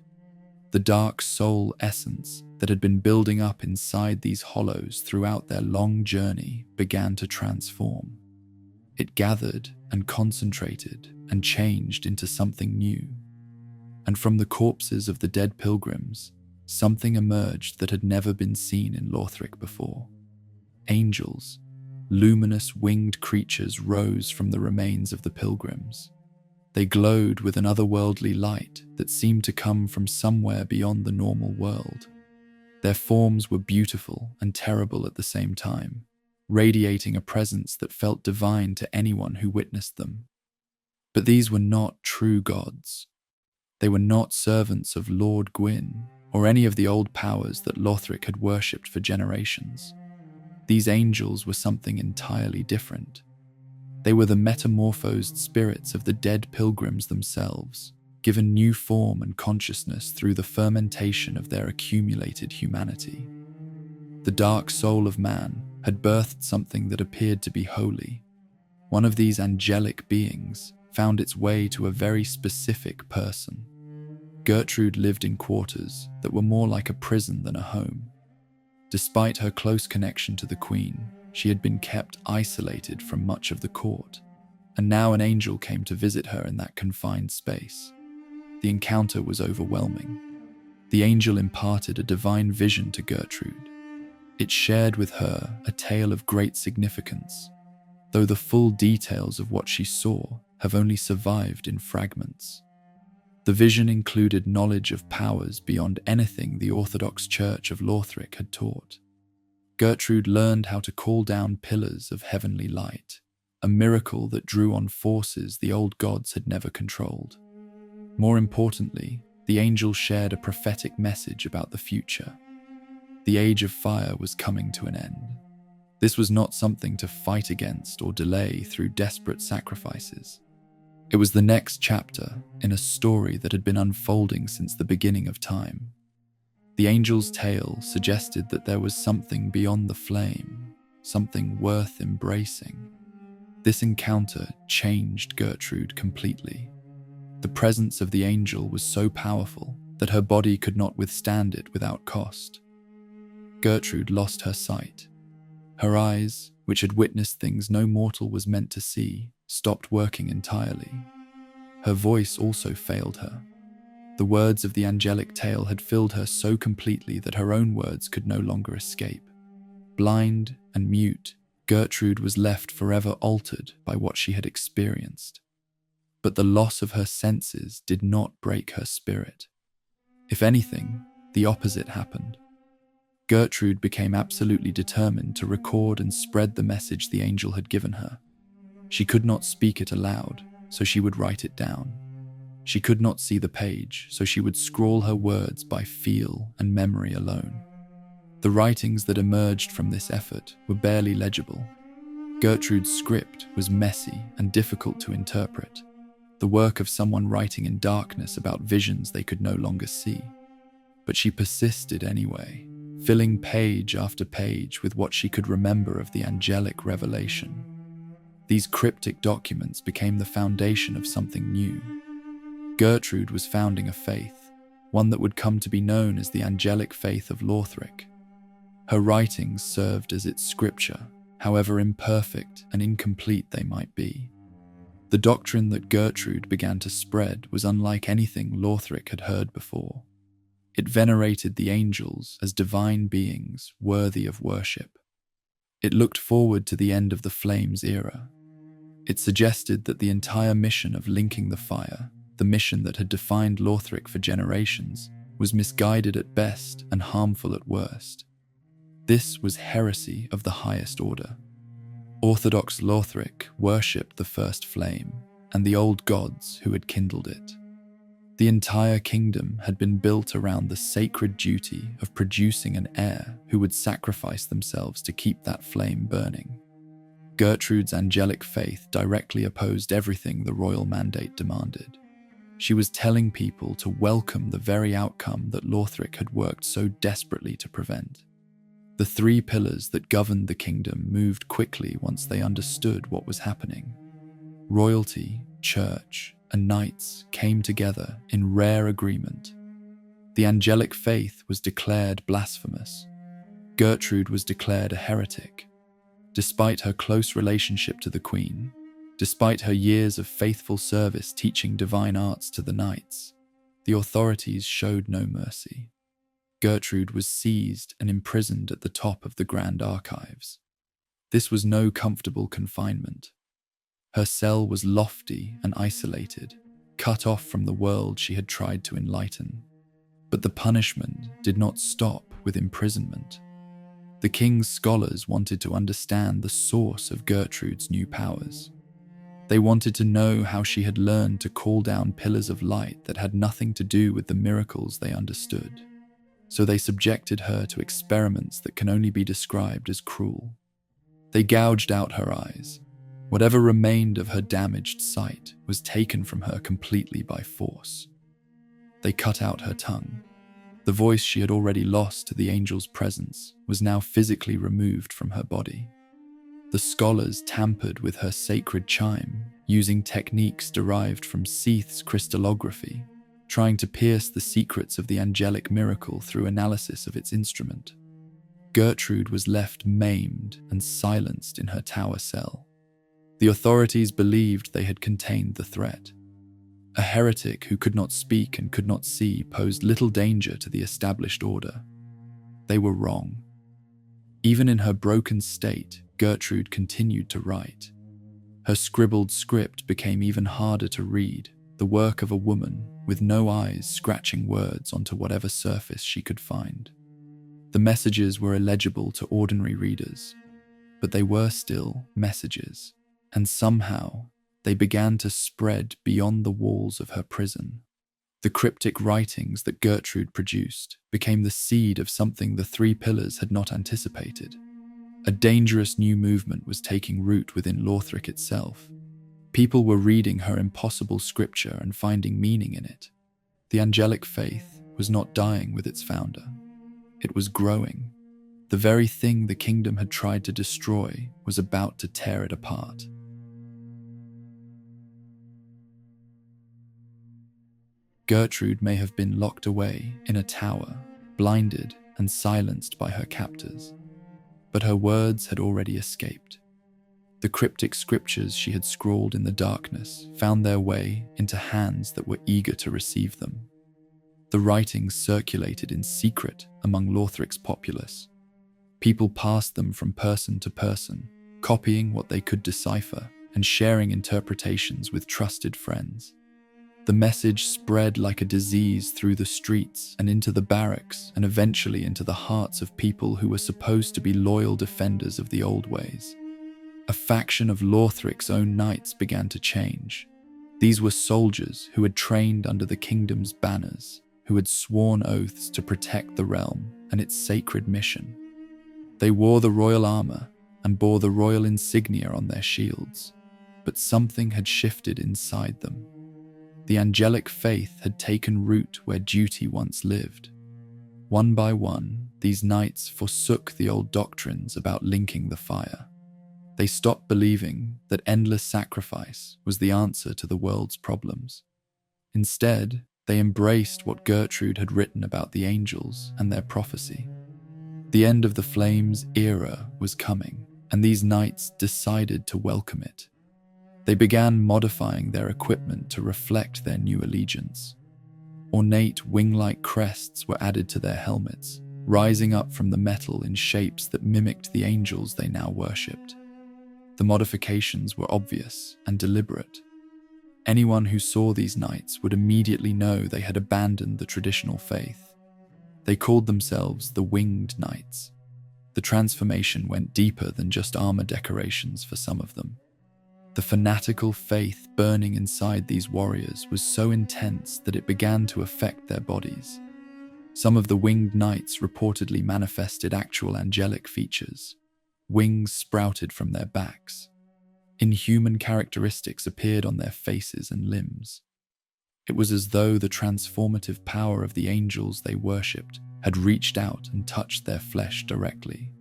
The dark soul essence that had been building up inside these hollows throughout their long journey began to transform. It gathered and concentrated and changed into something new. And from the corpses of the dead pilgrims, something emerged that had never been seen in Lothric before. Angels, luminous winged creatures, rose from the remains of the pilgrims. They glowed with an otherworldly light that seemed to come from somewhere beyond the normal world. Their forms were beautiful and terrible at the same time, radiating a presence that felt divine to anyone who witnessed them. But these were not true gods. They were not servants of Lord Gwyn or any of the old powers that Lothric had worshipped for generations. These angels were something entirely different. They were the metamorphosed spirits of the dead pilgrims themselves, given new form and consciousness through the fermentation of their accumulated humanity. The dark soul of man had birthed something that appeared to be holy. One of these angelic beings found its way to a very specific person. Gertrude lived in quarters that were more like a prison than a home. Despite her close connection to the Queen, she had been kept isolated from much of the court, and now an angel came to visit her in that confined space. The encounter was overwhelming. The angel imparted a divine vision to Gertrude. It shared with her a tale of great significance, though the full details of what she saw have only survived in fragments. The vision included knowledge of powers beyond anything the Orthodox Church of Lothric had taught. Gertrude learned how to call down pillars of heavenly light, a miracle that drew on forces the old gods had never controlled. More importantly, the angel shared a prophetic message about the future. The Age of Fire was coming to an end. This was not something to fight against or delay through desperate sacrifices. It was the next chapter in a story that had been unfolding since the beginning of time. The angel's tale suggested that there was something beyond the flame, something worth embracing. This encounter changed Gertrude completely. The presence of the angel was so powerful that her body could not withstand it without cost. Gertrude lost her sight. Her eyes, which had witnessed things no mortal was meant to see, stopped working entirely. Her voice also failed her. The words of the angelic tale had filled her so completely that her own words could no longer escape. Blind and mute, Gertrude was left forever altered by what she had experienced. But the loss of her senses did not break her spirit. If anything, the opposite happened. Gertrude became absolutely determined to record and spread the message the angel had given her. She could not speak it aloud, so she would write it down. She could not see the page, so she would scrawl her words by feel and memory alone. The writings that emerged from this effort were barely legible. Gertrude's script was messy and difficult to interpret, the work of someone writing in darkness about visions they could no longer see. But she persisted anyway, filling page after page with what she could remember of the angelic revelation. These cryptic documents became the foundation of something new. Gertrude was founding a faith, one that would come to be known as the Angelic Faith of Lothric. Her writings served as its scripture, however imperfect and incomplete they might be. The doctrine that Gertrude began to spread was unlike anything Lothric had heard before. It venerated the angels as divine beings worthy of worship. It looked forward to the end of the Flames era. It suggested that the entire mission of linking the fire, the mission that had defined Lothric for generations, was misguided at best and harmful at worst. This was heresy of the highest order. Orthodox Lothric worshipped the first flame and the old gods who had kindled it. The entire kingdom had been built around the sacred duty of producing an heir who would sacrifice themselves to keep that flame burning. Gertrude's angelic faith directly opposed everything the royal mandate demanded. She was telling people to welcome the very outcome that Lothric had worked so desperately to prevent. The three pillars that governed the kingdom moved quickly once they understood what was happening. Royalty, church, and knights came together in rare agreement. The angelic faith was declared blasphemous. Gertrude was declared a heretic. Despite her close relationship to the queen, despite her years of faithful service teaching divine arts to the knights, the authorities showed no mercy. Gertrude was seized and imprisoned at the top of the Grand Archives. This was no comfortable confinement. Her cell was lofty and isolated, cut off from the world she had tried to enlighten. But the punishment did not stop with imprisonment. The king's scholars wanted to understand the source of Gertrude's new powers. They wanted to know how she had learned to call down pillars of light that had nothing to do with the miracles they understood. So they subjected her to experiments that can only be described as cruel. They gouged out her eyes. Whatever remained of her damaged sight was taken from her completely by force. They cut out her tongue. The voice she had already lost to the angel's presence was now physically removed from her body. The scholars tampered with her sacred chime, using techniques derived from Seath's crystallography, trying to pierce the secrets of the angelic miracle through analysis of its instrument. Gertrude was left maimed and silenced in her tower cell. The authorities believed they had contained the threat. A heretic who could not speak and could not see posed little danger to the established order. They were wrong. Even in her broken state, Gertrude continued to write. Her scribbled script became even harder to read, the work of a woman with no eyes scratching words onto whatever surface she could find. The messages were illegible to ordinary readers, but they were still messages, and somehow they began to spread beyond the walls of her prison. The cryptic writings that Gertrude produced became the seed of something the three pillars had not anticipated. A dangerous new movement was taking root within Lothric itself. People were reading her impossible scripture and finding meaning in it. The angelic faith was not dying with its founder. It was growing. The very thing the kingdom had tried to destroy was about to tear it apart. Gertrude may have been locked away in a tower, blinded and silenced by her captors, but her words had already escaped. The cryptic scriptures she had scrawled in the darkness found their way into hands that were eager to receive them. The writings circulated in secret among Lothric's populace. People passed them from person to person, copying what they could decipher and sharing interpretations with trusted friends. The message spread like a disease through the streets and into the barracks and eventually into the hearts of people who were supposed to be loyal defenders of the old ways. A faction of Lothric's own knights began to change. These were soldiers who had trained under the kingdom's banners, who had sworn oaths to protect the realm and its sacred mission. They wore the royal armour and bore the royal insignia on their shields, but something had shifted inside them. The angelic faith had taken root where duty once lived. One by one, these knights forsook the old doctrines about linking the fire. They stopped believing that endless sacrifice was the answer to the world's problems. Instead, they embraced what Gertrude had written about the angels and their prophecy. The end of the Flames era was coming, and these knights decided to welcome it. They began modifying their equipment to reflect their new allegiance. Ornate wing-like crests were added to their helmets, rising up from the metal in shapes that mimicked the angels they now worshipped. The modifications were obvious and deliberate. Anyone who saw these knights would immediately know they had abandoned the traditional faith. They called themselves the Winged Knights. The transformation went deeper than just armor decorations for some of them. The fanatical faith burning inside these warriors was so intense that it began to affect their bodies. Some of the winged knights reportedly manifested actual angelic features. Wings sprouted from their backs. Inhuman characteristics appeared on their faces and limbs. It was as though the transformative power of the angels they worshipped had reached out and touched their flesh directly.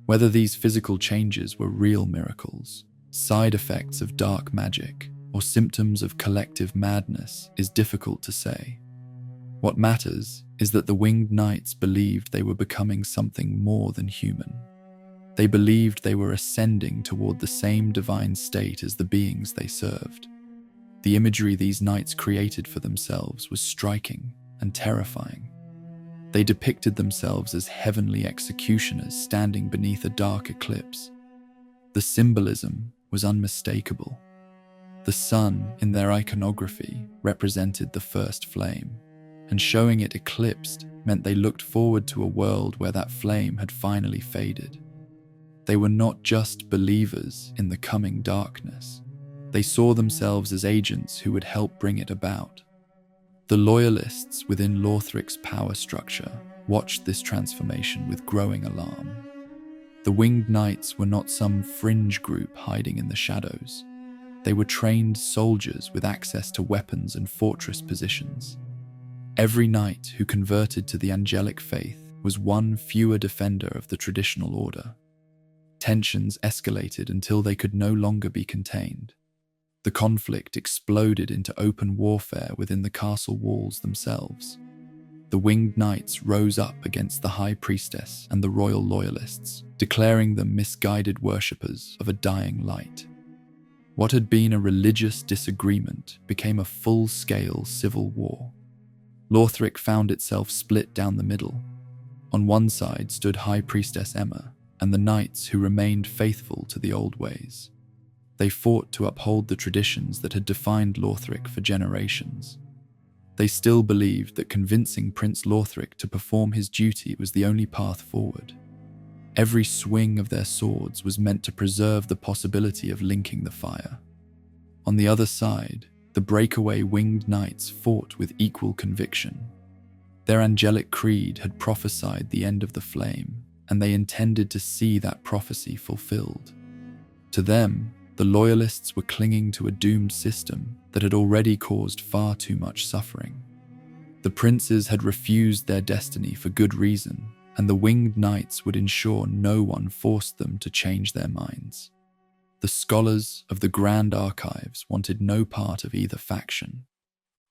Whether these physical changes were real miracles, side effects of dark magic, or symptoms of collective madness is difficult to say. What matters is that the winged knights believed they were becoming something more than human. They believed they were ascending toward the same divine state as the beings they served. The imagery these knights created for themselves was striking and terrifying. They depicted themselves as heavenly executioners standing beneath a dark eclipse. The symbolism was unmistakable. The sun in their iconography represented the first flame, and showing it eclipsed meant they looked forward to a world where that flame had finally faded. They were not just believers in the coming darkness. They saw themselves as agents who would help bring it about. The loyalists within Lothric's power structure watched this transformation with growing alarm. The winged knights were not some fringe group hiding in the shadows. They were trained soldiers with access to weapons and fortress positions. Every knight who converted to the angelic faith was one fewer defender of the traditional order. Tensions escalated until they could no longer be contained. The conflict exploded into open warfare within the castle walls themselves. The winged knights rose up against the high priestess and the royal loyalists, declaring them misguided worshippers of a dying light. What had been a religious disagreement became a full-scale civil war. Lothric found itself split down the middle. On one side stood High Priestess Emma and the knights who remained faithful to the old ways. They fought to uphold the traditions that had defined Lothric for generations. They still believed that convincing Prince Lothric to perform his duty was the only path forward. Every swing of their swords was meant to preserve the possibility of linking the fire. On the other side, the breakaway winged knights fought with equal conviction. Their angelic creed had prophesied the end of the flame, and they intended to see that prophecy fulfilled. To them, the loyalists were clinging to a doomed system that had already caused far too much suffering. The princes had refused their destiny for good reason, and the winged knights would ensure no one forced them to change their minds. The scholars of the Grand Archives wanted no part of either faction.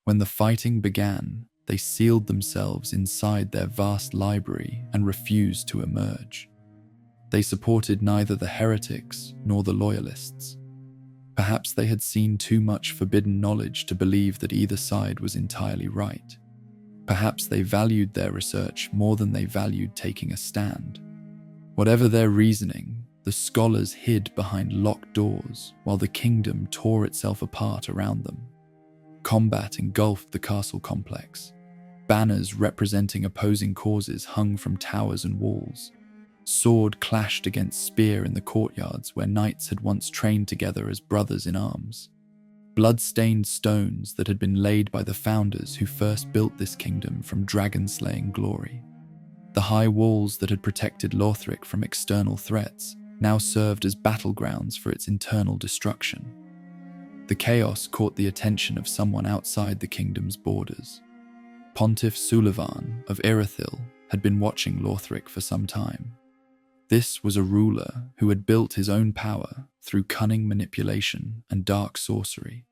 When the fighting began, they sealed themselves inside their vast library and refused to emerge. They supported neither the heretics nor the loyalists. Perhaps they had seen too much forbidden knowledge to believe that either side was entirely right. Perhaps they valued their research more than they valued taking a stand. Whatever their reasoning, the scholars hid behind locked doors while the kingdom tore itself apart around them. Combat engulfed the castle complex. Banners representing opposing causes hung from towers and walls. Sword clashed against spear in the courtyards where knights had once trained together as brothers in arms. Blood-stained stones that had been laid by the founders who first built this kingdom from dragon-slaying glory. The high walls that had protected Lothric from external threats now served as battlegrounds for its internal destruction. The chaos caught the attention of someone outside the kingdom's borders. Pontiff Sulivan of Irithyll had been watching Lothric for some time. This was a ruler who had built his own power through cunning manipulation and dark sorcery.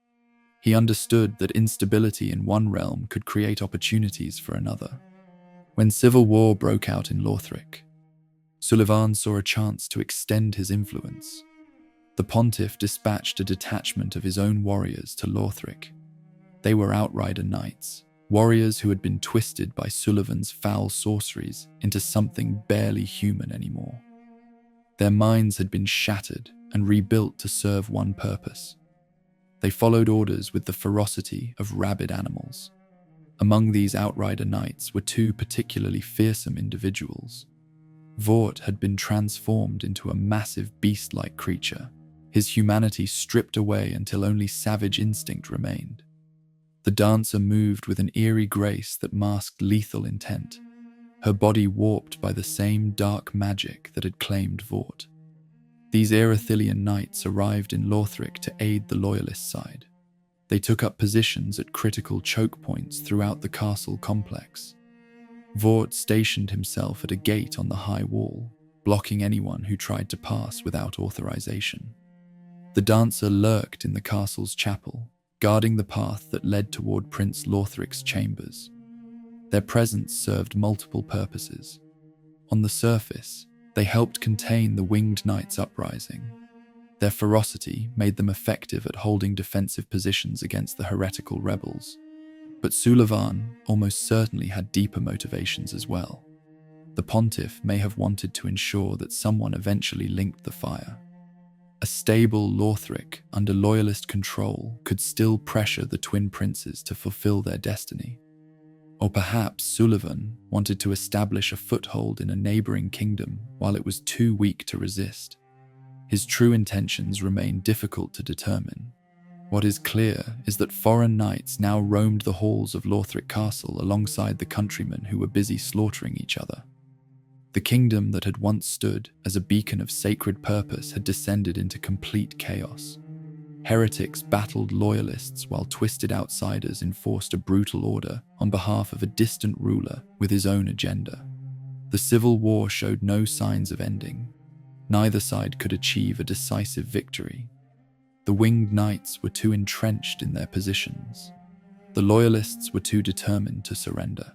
He understood that instability in one realm could create opportunities for another. When civil war broke out in Lothric, Sulivan saw a chance to extend his influence. The pontiff dispatched a detachment of his own warriors to Lothric. They were Outrider knights, warriors who had been twisted by Sulivan's foul sorceries into something barely human anymore. Their minds had been shattered and rebuilt to serve one purpose. They followed orders with the ferocity of rabid animals. Among these Outrider knights were two particularly fearsome individuals. Vort had been transformed into a massive beast-like creature, his humanity stripped away until only savage instinct remained. The dancer moved with an eerie grace that masked lethal intent, her body warped by the same dark magic that had claimed Vought. These Erythilian knights arrived in Lothric to aid the loyalist side. They took up positions at critical choke points throughout the castle complex. Vought stationed himself at a gate on the high wall, blocking anyone who tried to pass without authorization. The dancer lurked in the castle's chapel, guarding the path that led toward Prince Lothric's chambers. Their presence served multiple purposes. On the surface, they helped contain the winged knights' uprising. Their ferocity made them effective at holding defensive positions against the heretical rebels. But Sulivan almost certainly had deeper motivations as well. The pontiff may have wanted to ensure that someone eventually linked the fire. A stable Lothric under loyalist control could still pressure the twin princes to fulfill their destiny. Or perhaps Sulivan wanted to establish a foothold in a neighboring kingdom while it was too weak to resist. His true intentions remain difficult to determine. What is clear is that foreign knights now roamed the halls of Lothric Castle alongside the countrymen who were busy slaughtering each other. The kingdom that had once stood as a beacon of sacred purpose had descended into complete chaos. Heretics battled loyalists while twisted outsiders enforced a brutal order on behalf of a distant ruler with his own agenda. The civil war showed no signs of ending. Neither side could achieve a decisive victory. The winged knights were too entrenched in their positions. The loyalists were too determined to surrender.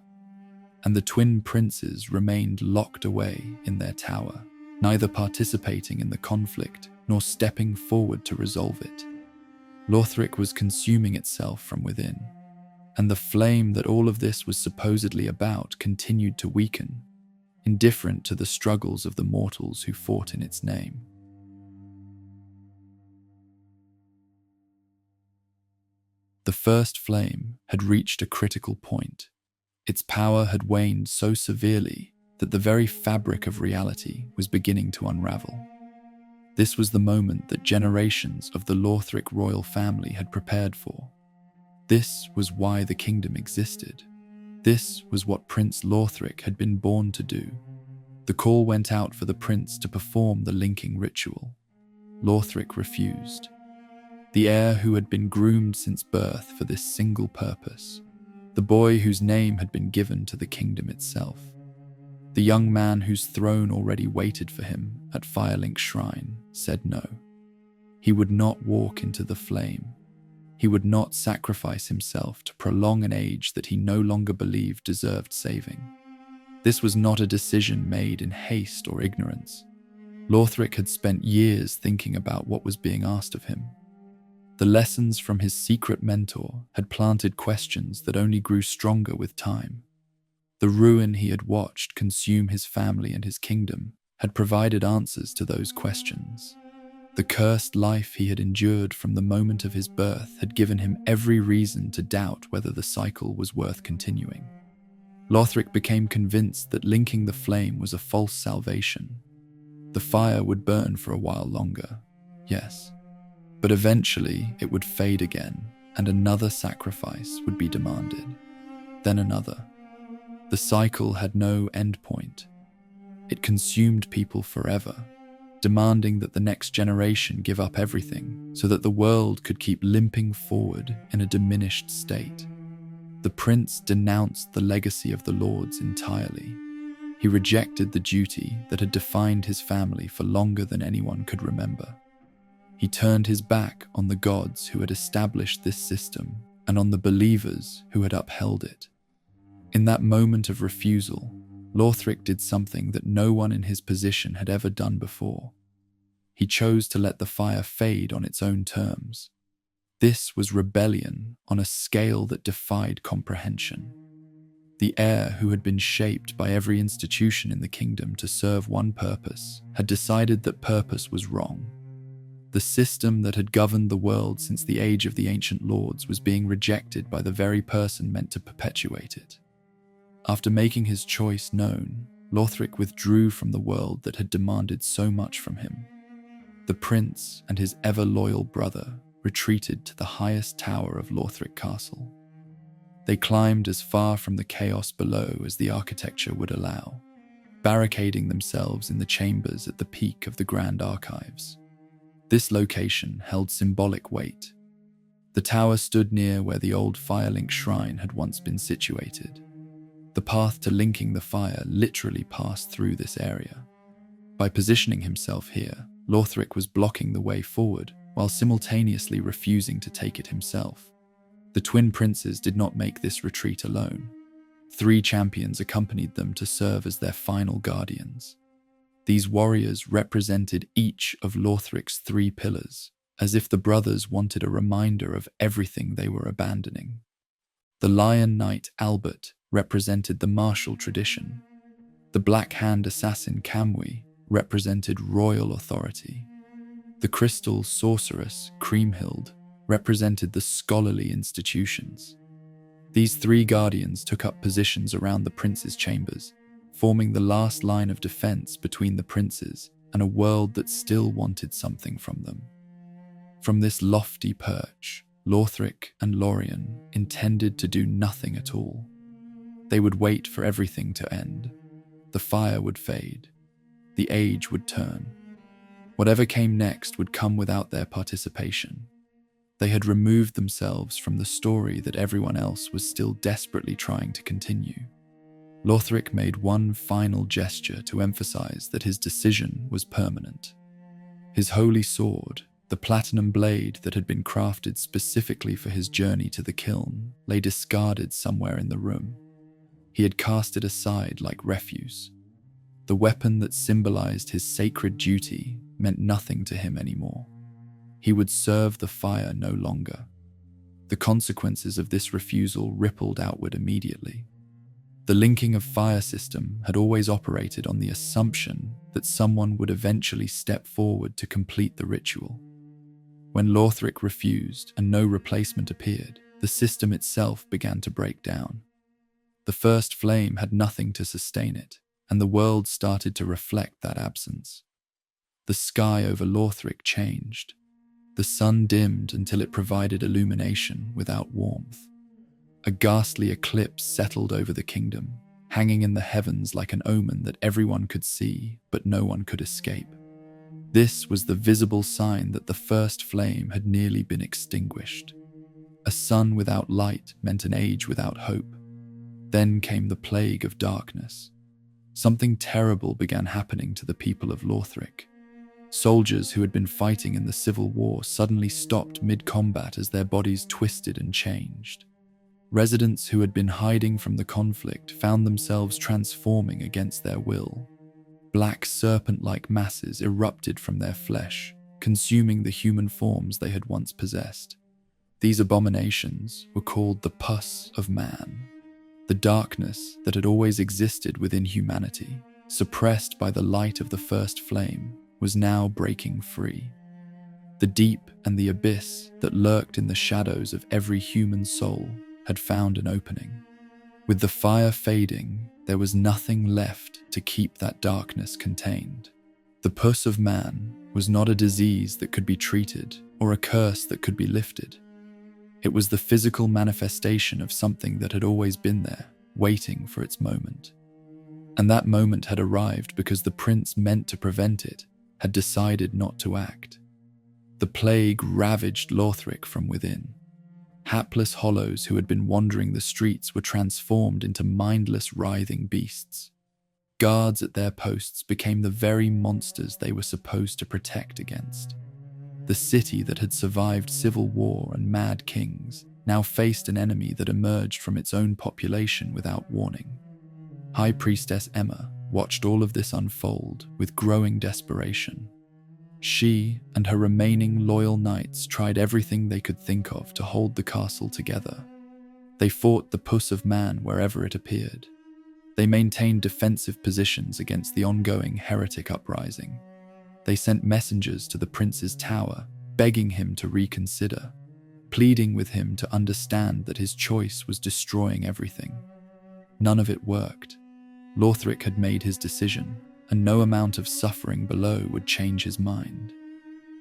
And the twin princes remained locked away in their tower, neither participating in the conflict nor stepping forward to resolve it. Lothric was consuming itself from within, and the flame that all of this was supposedly about continued to weaken, indifferent to the struggles of the mortals who fought in its name. The first flame had reached a critical point. Its power had waned so severely that the very fabric of reality was beginning to unravel. This was the moment that generations of the Lothric royal family had prepared for. This was why the kingdom existed. This was what Prince Lothric had been born to do. The call went out for the prince to perform the linking ritual. Lothric refused. The heir who had been groomed since birth for this single purpose. The boy whose name had been given to the kingdom itself. The young man whose throne already waited for him at Firelink's shrine said no. He would not walk into the flame. He would not sacrifice himself to prolong an age that he no longer believed deserved saving. This was not a decision made in haste or ignorance. Lothric had spent years thinking about what was being asked of him. The lessons from his secret mentor had planted questions that only grew stronger with time. The ruin he had watched consume his family and his kingdom had provided answers to those questions. The cursed life he had endured from the moment of his birth had given him every reason to doubt whether the cycle was worth continuing. Lothric became convinced that linking the flame was a false salvation. The fire would burn for a while longer, yes. But eventually it would fade again, and another sacrifice would be demanded. Then another. The cycle had no endpoint. It consumed people forever, demanding that the next generation give up everything so that the world could keep limping forward in a diminished state. The prince denounced the legacy of the lords entirely. He rejected the duty that had defined his family for longer than anyone could remember. He turned his back on the gods who had established this system and on the believers who had upheld it. In that moment of refusal, Lothric did something that no one in his position had ever done before. He chose to let the fire fade on its own terms. This was rebellion on a scale that defied comprehension. The heir who had been shaped by every institution in the kingdom to serve one purpose had decided that purpose was wrong. The system that had governed the world since the age of the ancient lords was being rejected by the very person meant to perpetuate it. After making his choice known, Lothric withdrew from the world that had demanded so much from him. The prince and his ever-loyal brother retreated to the highest tower of Lothric Castle. They climbed as far from the chaos below as the architecture would allow, barricading themselves in the chambers at the peak of the Grand Archives. This location held symbolic weight. The tower stood near where the old Firelink shrine had once been situated. The path to linking the fire literally passed through this area. By positioning himself here, Lothric was blocking the way forward while simultaneously refusing to take it himself. The twin princes did not make this retreat alone. 3 champions accompanied them to serve as their final guardians. These warriors represented each of Lothric's 3 pillars, as if the brothers wanted a reminder of everything they were abandoning. The Lion Knight Albert represented the martial tradition. The Black Hand Assassin Kamui represented royal authority. The Crystal Sorceress Kriemhild represented the scholarly institutions. These 3 guardians took up positions around the prince's chambers, forming the last line of defense between the princes and a world that still wanted something from them. From this lofty perch, Lothric and Lorian intended to do nothing at all. They would wait for everything to end. The fire would fade. The age would turn. Whatever came next would come without their participation. They had removed themselves from the story that everyone else was still desperately trying to continue. Lothric made one final gesture to emphasize that his decision was permanent. His holy sword, the platinum blade that had been crafted specifically for his journey to the kiln, lay discarded somewhere in the room. He had cast it aside like refuse. The weapon that symbolized his sacred duty meant nothing to him anymore. He would serve the fire no longer. The consequences of this refusal rippled outward immediately. The linking of fire system had always operated on the assumption that someone would eventually step forward to complete the ritual. When Lothric refused and no replacement appeared, the system itself began to break down. The first flame had nothing to sustain it, and the world started to reflect that absence. The sky over Lothric changed. The sun dimmed until it provided illumination without warmth. A ghastly eclipse settled over the kingdom, hanging in the heavens like an omen that everyone could see, but no one could escape. This was the visible sign that the first flame had nearly been extinguished. A sun without light meant an age without hope. Then came the plague of darkness. Something terrible began happening to the people of Lothric. Soldiers who had been fighting in the civil war suddenly stopped mid-combat as their bodies twisted and changed. Residents who had been hiding from the conflict found themselves transforming against their will. Black serpent-like masses erupted from their flesh, consuming the human forms they had once possessed. These abominations were called the pus of man. The darkness that had always existed within humanity, suppressed by the light of the first flame, was now breaking free. The deep and the abyss that lurked in the shadows of every human soul had found an opening. With the fire fading, there was nothing left to keep that darkness contained. The pus of man was not a disease that could be treated or a curse that could be lifted. It was the physical manifestation of something that had always been there, waiting for its moment. And that moment had arrived because the prince meant to prevent it had decided not to act. The plague ravaged Lothric from within. Hapless hollows who had been wandering the streets were transformed into mindless writhing beasts. Guards at their posts became the very monsters they were supposed to protect against. The city that had survived civil war and mad kings now faced an enemy that emerged from its own population without warning. High Priestess Emma watched all of this unfold with growing desperation. She and her remaining loyal knights tried everything they could think of to hold the castle together. They fought the pus of man wherever it appeared. They maintained defensive positions against the ongoing heretic uprising. They sent messengers to the prince's tower, begging him to reconsider, pleading with him to understand that his choice was destroying everything. None of it worked. Lothric had made his decision, and no amount of suffering below would change his mind.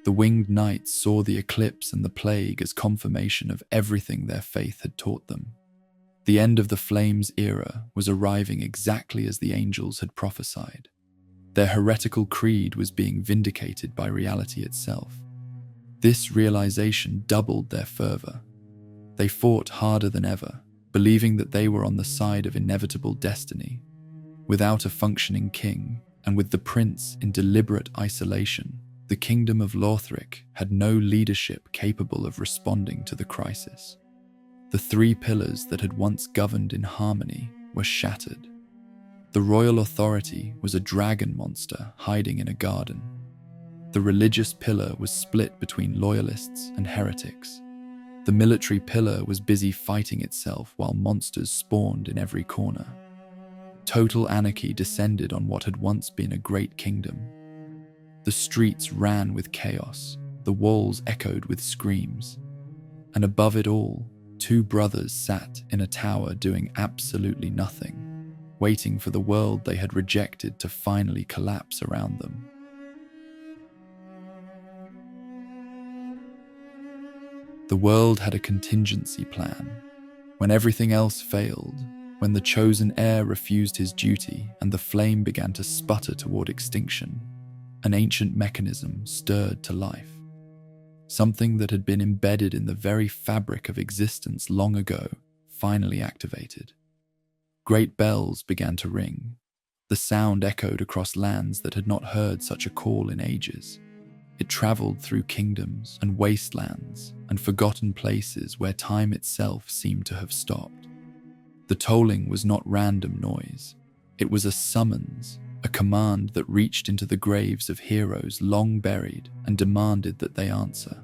The winged knights saw the eclipse and the plague as confirmation of everything their faith had taught them. The end of the Flames era was arriving exactly as the angels had prophesied. Their heretical creed was being vindicated by reality itself. This realization doubled their fervor. They fought harder than ever, believing that they were on the side of inevitable destiny. Without a functioning king, and with the prince in deliberate isolation, the kingdom of Lothric had no leadership capable of responding to the crisis. The three pillars that had once governed in harmony were shattered. The royal authority was a dragon monster hiding in a garden. The religious pillar was split between loyalists and heretics. The military pillar was busy fighting itself while monsters spawned in every corner. Total anarchy descended on what had once been a great kingdom. The streets ran with chaos, the walls echoed with screams, and above it all, two brothers sat in a tower doing absolutely nothing, waiting for the world they had rejected to finally collapse around them. The world had a contingency plan. When everything else failed, when the chosen heir refused his duty and the flame began to sputter toward extinction, an ancient mechanism stirred to life. Something that had been embedded in the very fabric of existence long ago finally activated. Great bells began to ring. The sound echoed across lands that had not heard such a call in ages. It traveled through kingdoms and wastelands and forgotten places where time itself seemed to have stopped. The tolling was not random noise. It was a summons, a command that reached into the graves of heroes long buried and demanded that they answer.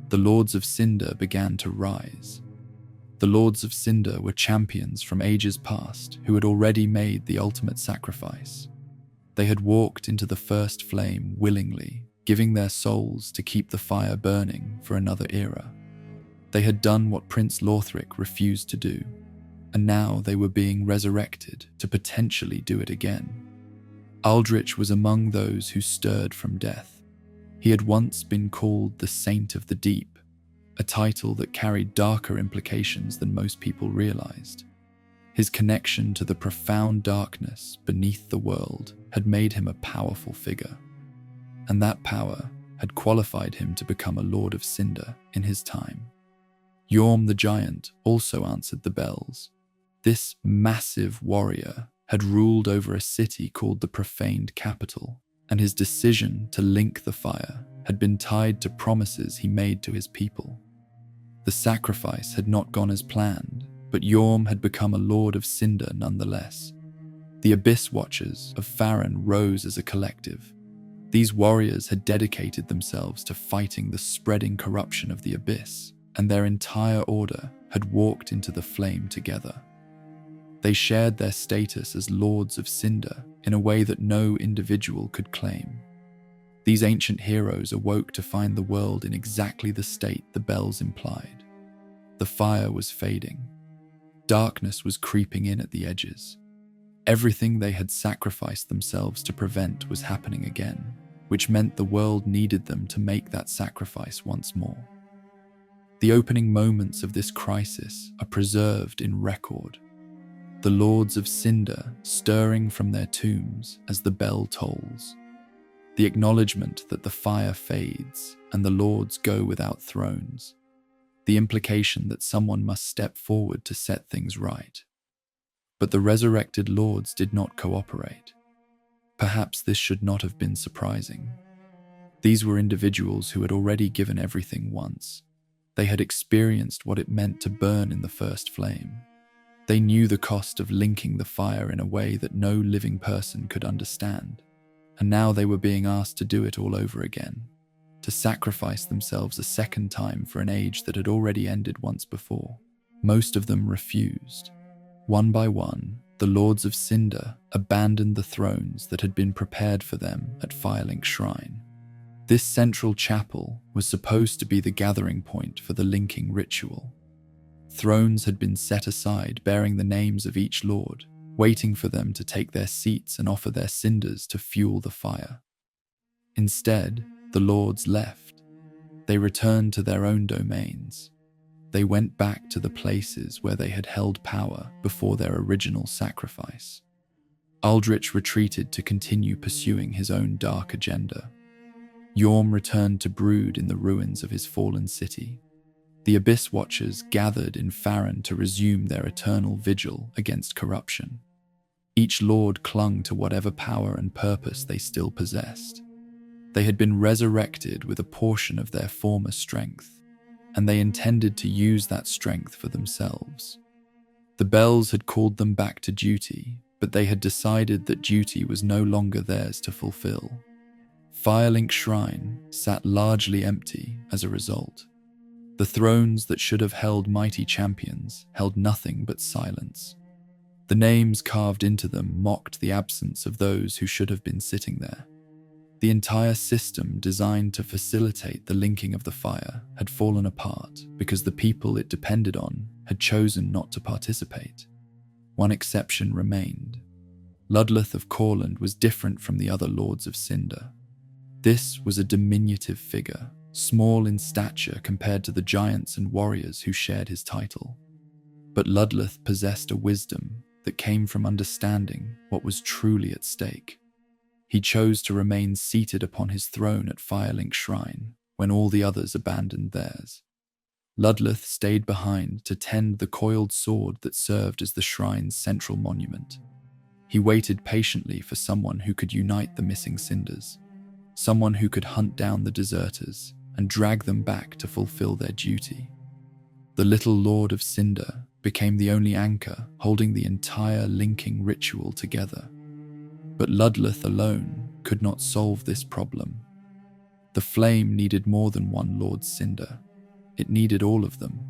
The Lords of Cinder began to rise. The Lords of Cinder were champions from ages past who had already made the ultimate sacrifice. They had walked into the first flame willingly, giving their souls to keep the fire burning for another era. They had done what Prince Lothric refused to do, and now they were being resurrected to potentially do it again. Aldrich was among those who stirred from death. He had once been called the Saint of the Deep, a title that carried darker implications than most people realized. His connection to the profound darkness beneath the world had made him a powerful figure, and that power had qualified him to become a Lord of Cinder in his time. Yorm the Giant also answered the bells. This massive warrior had ruled over a city called the Profaned Capital, and his decision to link the fire had been tied to promises he made to his people. The sacrifice had not gone as planned, but Yorm had become a Lord of Cinder nonetheless. The Abyss Watchers of Farron rose as a collective. These warriors had dedicated themselves to fighting the spreading corruption of the Abyss, and their entire order had walked into the flame together. They shared their status as Lords of Cinder in a way that no individual could claim. These ancient heroes awoke to find the world in exactly the state the bells implied. The fire was fading. Darkness was creeping in at the edges. Everything they had sacrificed themselves to prevent was happening again, which meant the world needed them to make that sacrifice once more. The opening moments of this crisis are preserved in record. The Lords of Cinder stirring from their tombs as the bell tolls. The acknowledgement that the fire fades and the lords go without thrones. The implication that someone must step forward to set things right. But the resurrected lords did not cooperate. Perhaps this should not have been surprising. These were individuals who had already given everything once. They had experienced what it meant to burn in the first flame. They knew the cost of linking the fire in a way that no living person could understand. And now they were being asked to do it all over again, to sacrifice themselves a second time for an age that had already ended once before. Most of them refused. One by one, the Lords of Cinder abandoned the thrones that had been prepared for them at Firelink Shrine. This central chapel was supposed to be the gathering point for the linking ritual. Thrones had been set aside bearing the names of each lord, waiting for them to take their seats and offer their cinders to fuel the fire. Instead, The lords left. They returned to their own domains. They went back to the places where they had held power before their original sacrifice. Aldrich retreated to continue pursuing his own dark agenda. Yorm returned to brood in the ruins of his fallen city. The Abyss Watchers gathered in Farron to resume their eternal vigil against corruption. Each lord clung to whatever power and purpose they still possessed. They had been resurrected with a portion of their former strength, and they intended to use that strength for themselves. The bells had called them back to duty, but they had decided that duty was no longer theirs to fulfill. Firelink Shrine sat largely empty as a result. The thrones that should have held mighty champions held nothing but silence. The names carved into them mocked the absence of those who should have been sitting there. The entire system designed to facilitate the linking of the fire had fallen apart because the people it depended on had chosen not to participate. One exception remained. Ludleth of Corland was different from the other Lords of Cinder. This was a diminutive figure, small in stature compared to the giants and warriors who shared his title. But Ludleth possessed a wisdom that came from understanding what was truly at stake. He chose to remain seated upon his throne at Firelink Shrine when all the others abandoned theirs. Ludleth stayed behind to tend the coiled sword that served as the shrine's central monument. He waited patiently for someone who could unite the missing cinders, someone who could hunt down the deserters and drag them back to fulfill their duty. The little Lord of Cinder became the only anchor holding the entire linking ritual together. But Ludleth alone could not solve this problem. The flame needed more than one Lord Cinder. It needed all of them.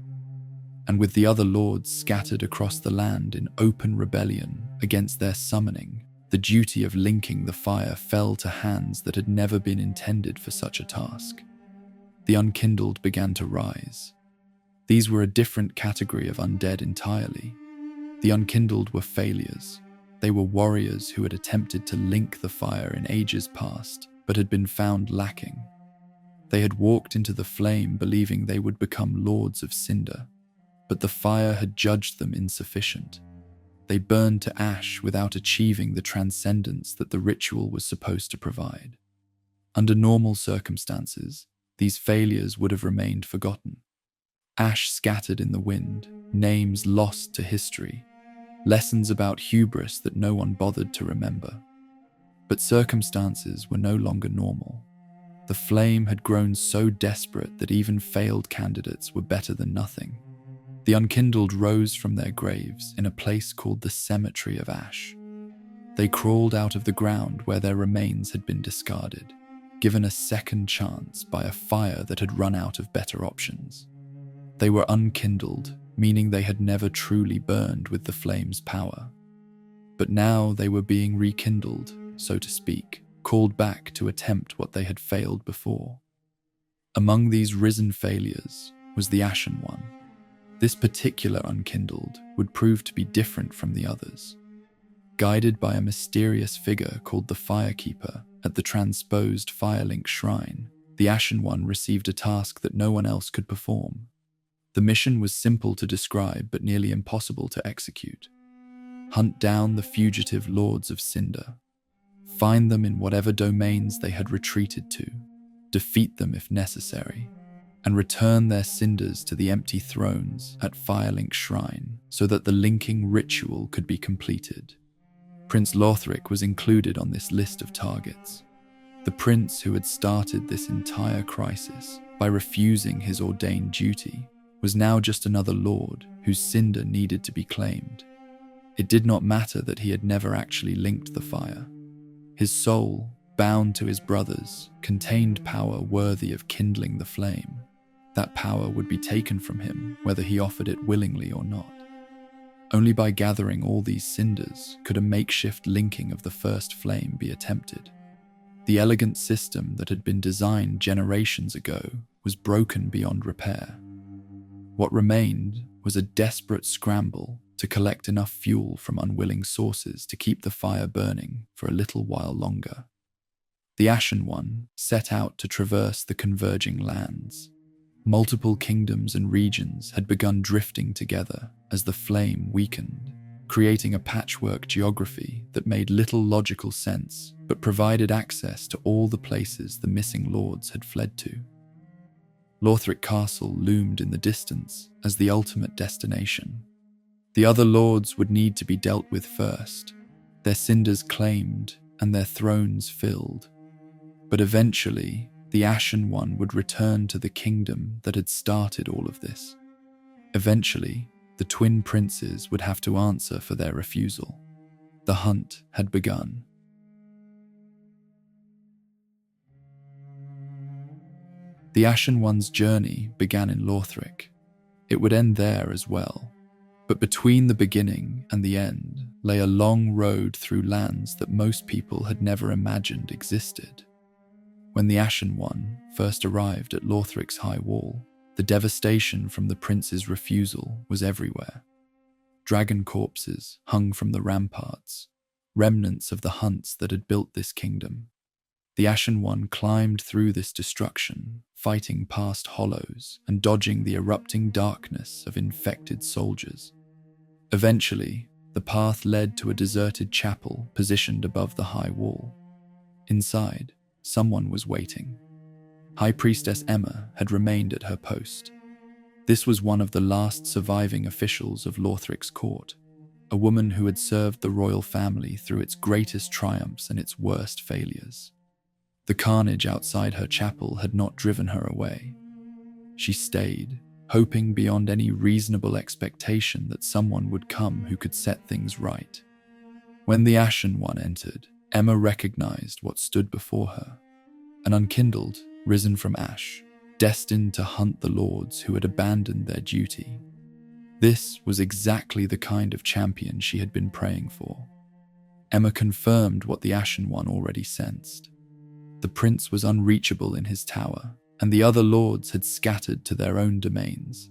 And with the other lords scattered across the land in open rebellion against their summoning, the duty of linking the fire fell to hands that had never been intended for such a task. The unkindled began to rise. These were a different category of undead entirely. The unkindled were failures. They were warriors who had attempted to link the fire in ages past, but had been found lacking. They had walked into the flame believing they would become Lords of Cinder, but the fire had judged them insufficient. They burned to ash without achieving the transcendence that the ritual was supposed to provide. Under normal circumstances, these failures would have remained forgotten. Ash scattered in the wind, names lost to history, lessons about hubris that no one bothered to remember. But circumstances were no longer normal. The flame had grown so desperate that even failed candidates were better than nothing. The unkindled rose from their graves in a place called the Cemetery of Ash. They crawled out of the ground where their remains had been discarded, given a second chance by a fire that had run out of better options. They were unkindled, meaning they had never truly burned with the flame's power. But now they were being rekindled, so to speak, called back to attempt what they had failed before. Among these risen failures was the Ashen one. This particular unkindled would prove to be different from the others. Guided by a mysterious figure called the Firekeeper at the transposed Firelink Shrine, the Ashen one received a task that no one else could perform. The mission was simple to describe but nearly impossible to execute. Hunt down the fugitive Lords of Cinder. Find them in whatever domains they had retreated to, defeat them if necessary, and return their cinders to the empty thrones at Firelink Shrine so that the linking ritual could be completed. Prince Lothric was included on this list of targets. The prince who had started this entire crisis by refusing his ordained duty was now just another lord whose cinder needed to be claimed. It did not matter that he had never actually linked the fire. His soul, bound to his brothers, contained power worthy of kindling the flame. That power would be taken from him whether he offered it willingly or not. Only by gathering all these cinders could a makeshift linking of the first flame be attempted. The elegant system that had been designed generations ago was broken beyond repair. What remained was a desperate scramble to collect enough fuel from unwilling sources to keep the fire burning for a little while longer. The Ashen One set out to traverse the converging lands. Multiple kingdoms and regions had begun drifting together as the flame weakened, creating a patchwork geography that made little logical sense but provided access to all the places the missing lords had fled to. Lothric Castle loomed in the distance as the ultimate destination. The other lords would need to be dealt with first, their cinders claimed and their thrones filled. But eventually, the Ashen One would return to the kingdom that had started all of this. Eventually, the twin princes would have to answer for their refusal. The hunt had begun. The Ashen One's journey began in Lothric. It would end there as well. But between the beginning and the end lay a long road through lands that most people had never imagined existed. When the Ashen One first arrived at Lothric's high wall, the devastation from the prince's refusal was everywhere. Dragon corpses hung from the ramparts, remnants of the hunts that had built this kingdom. The Ashen One climbed through this destruction, fighting past hollows and dodging the erupting darkness of infected soldiers. Eventually, the path led to a deserted chapel positioned above the high wall. Inside, someone was waiting. High Priestess Emma had remained at her post. This was one of the last surviving officials of Lothric's court, a woman who had served the royal family through its greatest triumphs and its worst failures. The carnage outside her chapel had not driven her away. She stayed, hoping beyond any reasonable expectation that someone would come who could set things right. When the Ashen One entered, Emma recognized what stood before her. An unkindled, risen from ash, destined to hunt the lords who had abandoned their duty. This was exactly the kind of champion she had been praying for. Emma confirmed what the Ashen One already sensed. The prince was unreachable in his tower, and the other lords had scattered to their own domains.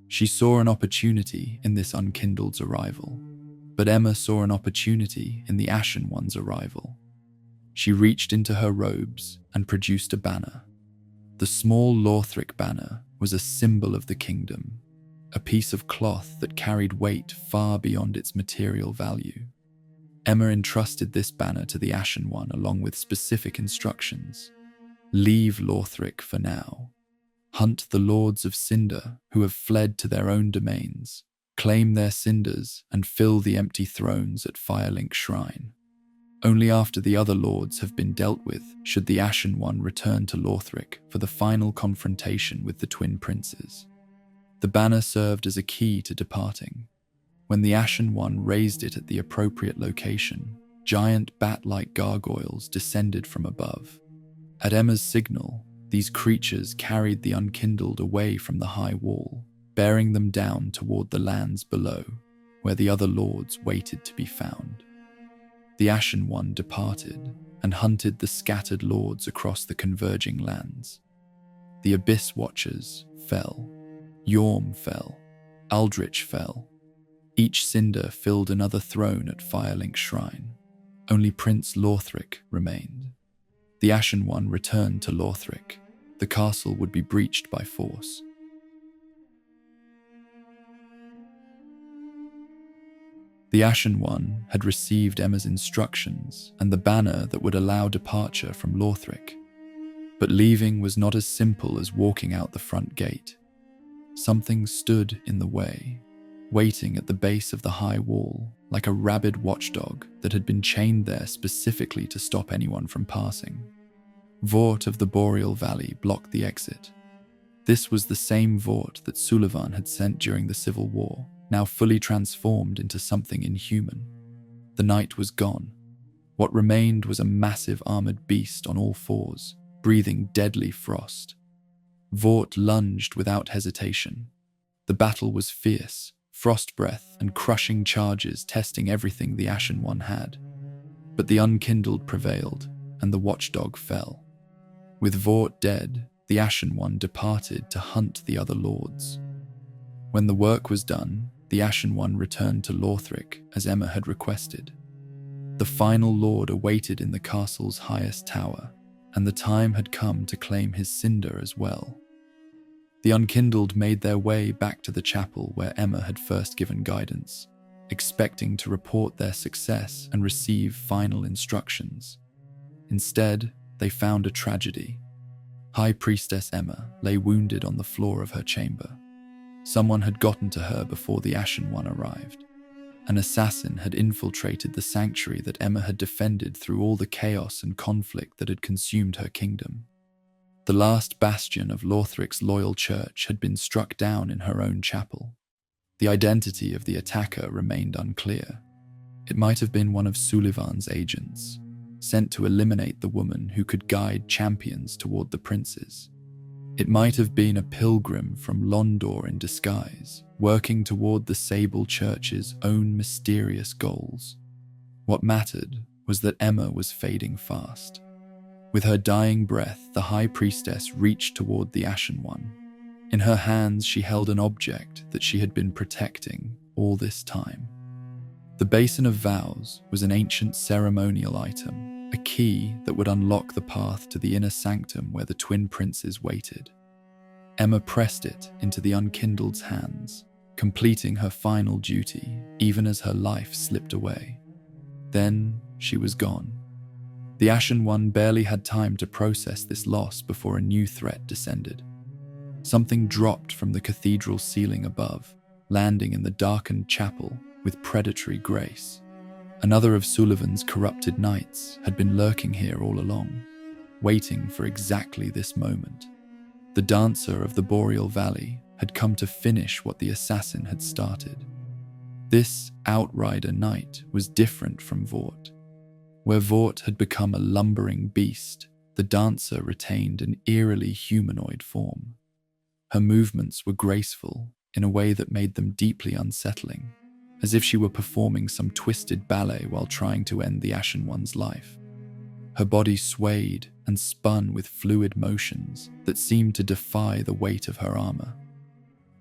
She saw an opportunity in this unkindled's arrival, but Emma saw an opportunity in the Ashen One's arrival. She reached into her robes and produced a banner. The small Lothric banner was a symbol of the kingdom, a piece of cloth that carried weight far beyond its material value. Emma entrusted this banner to the Ashen One along with specific instructions. Leave Lothric for now. Hunt the lords of Cinder who have fled to their own domains. Claim their cinders and fill the empty thrones at Firelink Shrine. Only after the other lords have been dealt with should the Ashen One return to Lothric for the final confrontation with the twin princes. The banner served as a key to departing. When the Ashen One raised it at the appropriate location, giant bat-like gargoyles descended from above. At Emma's signal, these creatures carried the unkindled away from the high wall, bearing them down toward the lands below, where the other lords waited to be found. The Ashen One departed and hunted the scattered lords across the converging lands. The Abyss Watchers fell, Yorm fell, Aldrich fell. Each cinder filled another throne at Firelink Shrine. Only Prince Lothric remained. The Ashen One returned to Lothric. The castle would be breached by force. The Ashen One had received Emma's instructions and the banner that would allow departure from Lothric. But leaving was not as simple as walking out the front gate. Something stood in the way, waiting at the base of the high wall, like a rabid watchdog that had been chained there specifically to stop anyone from passing. Vort of the Boreal Valley blocked the exit. This was the same Vort that Sullivan had sent during the Civil War, now fully transformed into something inhuman. The night was gone. What remained was a massive armored beast on all fours, breathing deadly frost. Vort lunged without hesitation. The battle was fierce, frost breath and crushing charges testing everything the Ashen One had. But the unkindled prevailed, and the watchdog fell. With Vort dead, the Ashen One departed to hunt the other lords. When the work was done, the Ashen One returned to Lothric as Emma had requested. The final lord awaited in the castle's highest tower, and the time had come to claim his cinder as well. The unkindled made their way back to the chapel where Emma had first given guidance, expecting to report their success and receive final instructions. Instead, they found a tragedy. High Priestess Emma lay wounded on the floor of her chamber. Someone had gotten to her before the Ashen One arrived. An assassin had infiltrated the sanctuary that Emma had defended through all the chaos and conflict that had consumed her kingdom. The last bastion of Lothric's loyal church had been struck down in her own chapel. The identity of the attacker remained unclear. It might have been one of Sullivan's agents, sent to eliminate the woman who could guide champions toward the princes. It might have been a pilgrim from Londor in disguise, working toward the Sable Church's own mysterious goals. What mattered was that Emma was fading fast. With her dying breath, the High Priestess reached toward the Ashen One. In her hands, she held an object that she had been protecting all this time. The Basin of Vows was an ancient ceremonial item, a key that would unlock the path to the inner sanctum where the twin princes waited. Emma pressed it into the unkindled's hands, completing her final duty even as her life slipped away. Then she was gone. The Ashen One barely had time to process this loss before a new threat descended. Something dropped from the cathedral ceiling above, landing in the darkened chapel with predatory grace. Another of Sullivan's corrupted knights had been lurking here all along, waiting for exactly this moment. The dancer of the Boreal Valley had come to finish what the assassin had started. This Outrider knight was different from Vought. Where Vought had become a lumbering beast, the dancer retained an eerily humanoid form. Her movements were graceful in a way that made them deeply unsettling, as if she were performing some twisted ballet while trying to end the Ashen One's life. Her body swayed and spun with fluid motions that seemed to defy the weight of her armor.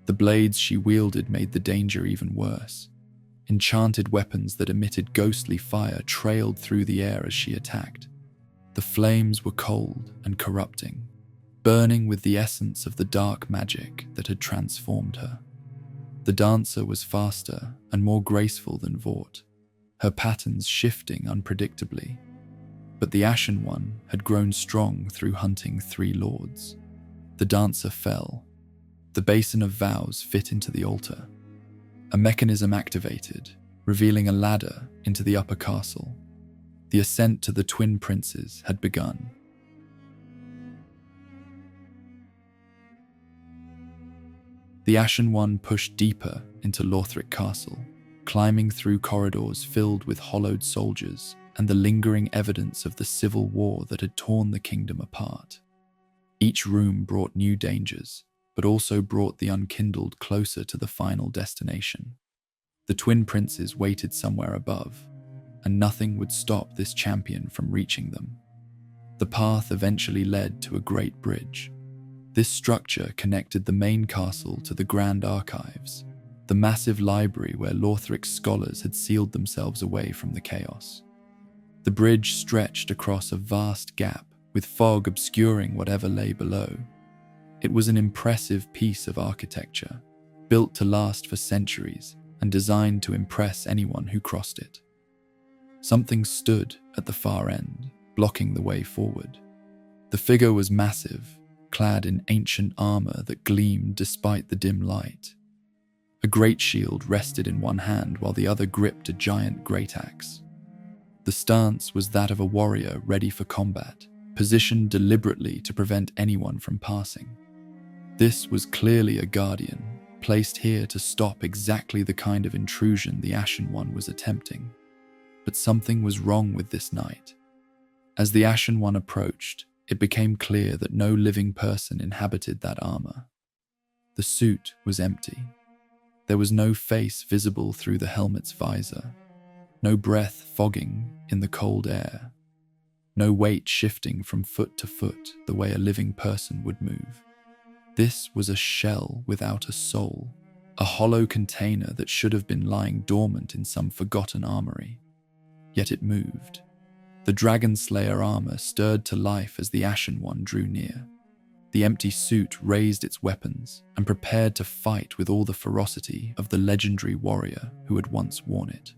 The blades she wielded made the danger even worse. Enchanted weapons that emitted ghostly fire trailed through the air as she attacked. The flames were cold and corrupting, burning with the essence of the dark magic that had transformed her. The dancer was faster and more graceful than Vought, her patterns shifting unpredictably. But the Ashen One had grown strong through hunting 3 lords. The dancer fell. The Basin of Vows fit into the altar. A mechanism activated, revealing a ladder into the upper castle. The ascent to the twin princes had begun. The Ashen One pushed deeper into Lothric Castle, climbing through corridors filled with hollowed soldiers and the lingering evidence of the civil war that had torn the kingdom apart. Each room brought new dangers, but also brought the unkindled closer to the final destination. The twin princes waited somewhere above, and nothing would stop this champion from reaching them. The path eventually led to a great bridge. This structure connected the main castle to the Grand Archives, the massive library where Lothric's scholars had sealed themselves away from the chaos. The bridge stretched across a vast gap, with fog obscuring whatever lay below. It was an impressive piece of architecture, built to last for centuries and designed to impress anyone who crossed it. Something stood at the far end, blocking the way forward. The figure was massive, clad in ancient armor that gleamed despite the dim light. A great shield rested in one hand while the other gripped a giant great axe. The stance was that of a warrior ready for combat, positioned deliberately to prevent anyone from passing. This was clearly a guardian, placed here to stop exactly the kind of intrusion the Ashen One was attempting. But something was wrong with this knight. As the Ashen One approached, it became clear that no living person inhabited that armor. The suit was empty. There was no face visible through the helmet's visor, no breath fogging in the cold air, no weight shifting from foot to foot the way a living person would move. This was a shell without a soul, a hollow container that should have been lying dormant in some forgotten armory. Yet it moved. The Dragonslayer Armour stirred to life as the Ashen One drew near. The empty suit raised its weapons and prepared to fight with all the ferocity of the legendary warrior who had once worn it.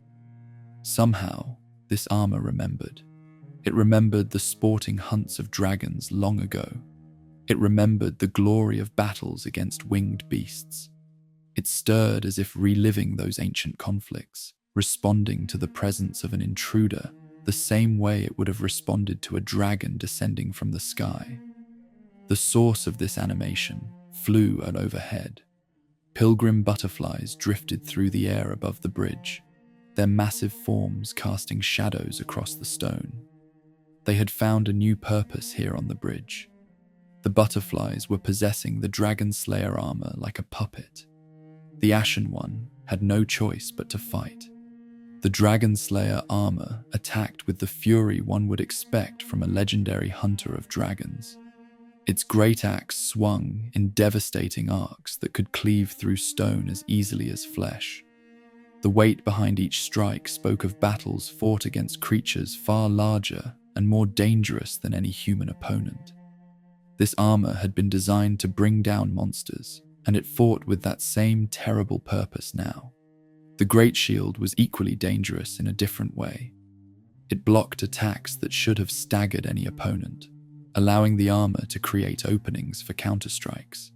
Somehow, this armour remembered. It remembered the sporting hunts of dragons long ago. It remembered the glory of battles against winged beasts. It stirred as if reliving those ancient conflicts, responding to the presence of an intruder the same way it would have responded to a dragon descending from the sky. The source of this animation flew at overhead. Pilgrim butterflies drifted through the air above the bridge, their massive forms casting shadows across the stone. They had found a new purpose here on the bridge. The butterflies were possessing the Dragonslayer armor like a puppet. The Ashen One had no choice but to fight. The Dragonslayer armor attacked with the fury one would expect from a legendary hunter of dragons. Its great axe swung in devastating arcs that could cleave through stone as easily as flesh. The weight behind each strike spoke of battles fought against creatures far larger and more dangerous than any human opponent. This armor had been designed to bring down monsters, and it fought with that same terrible purpose now. The Great Shield was equally dangerous in a different way. It blocked attacks that should have staggered any opponent, allowing the armor to create openings for counterstrikes.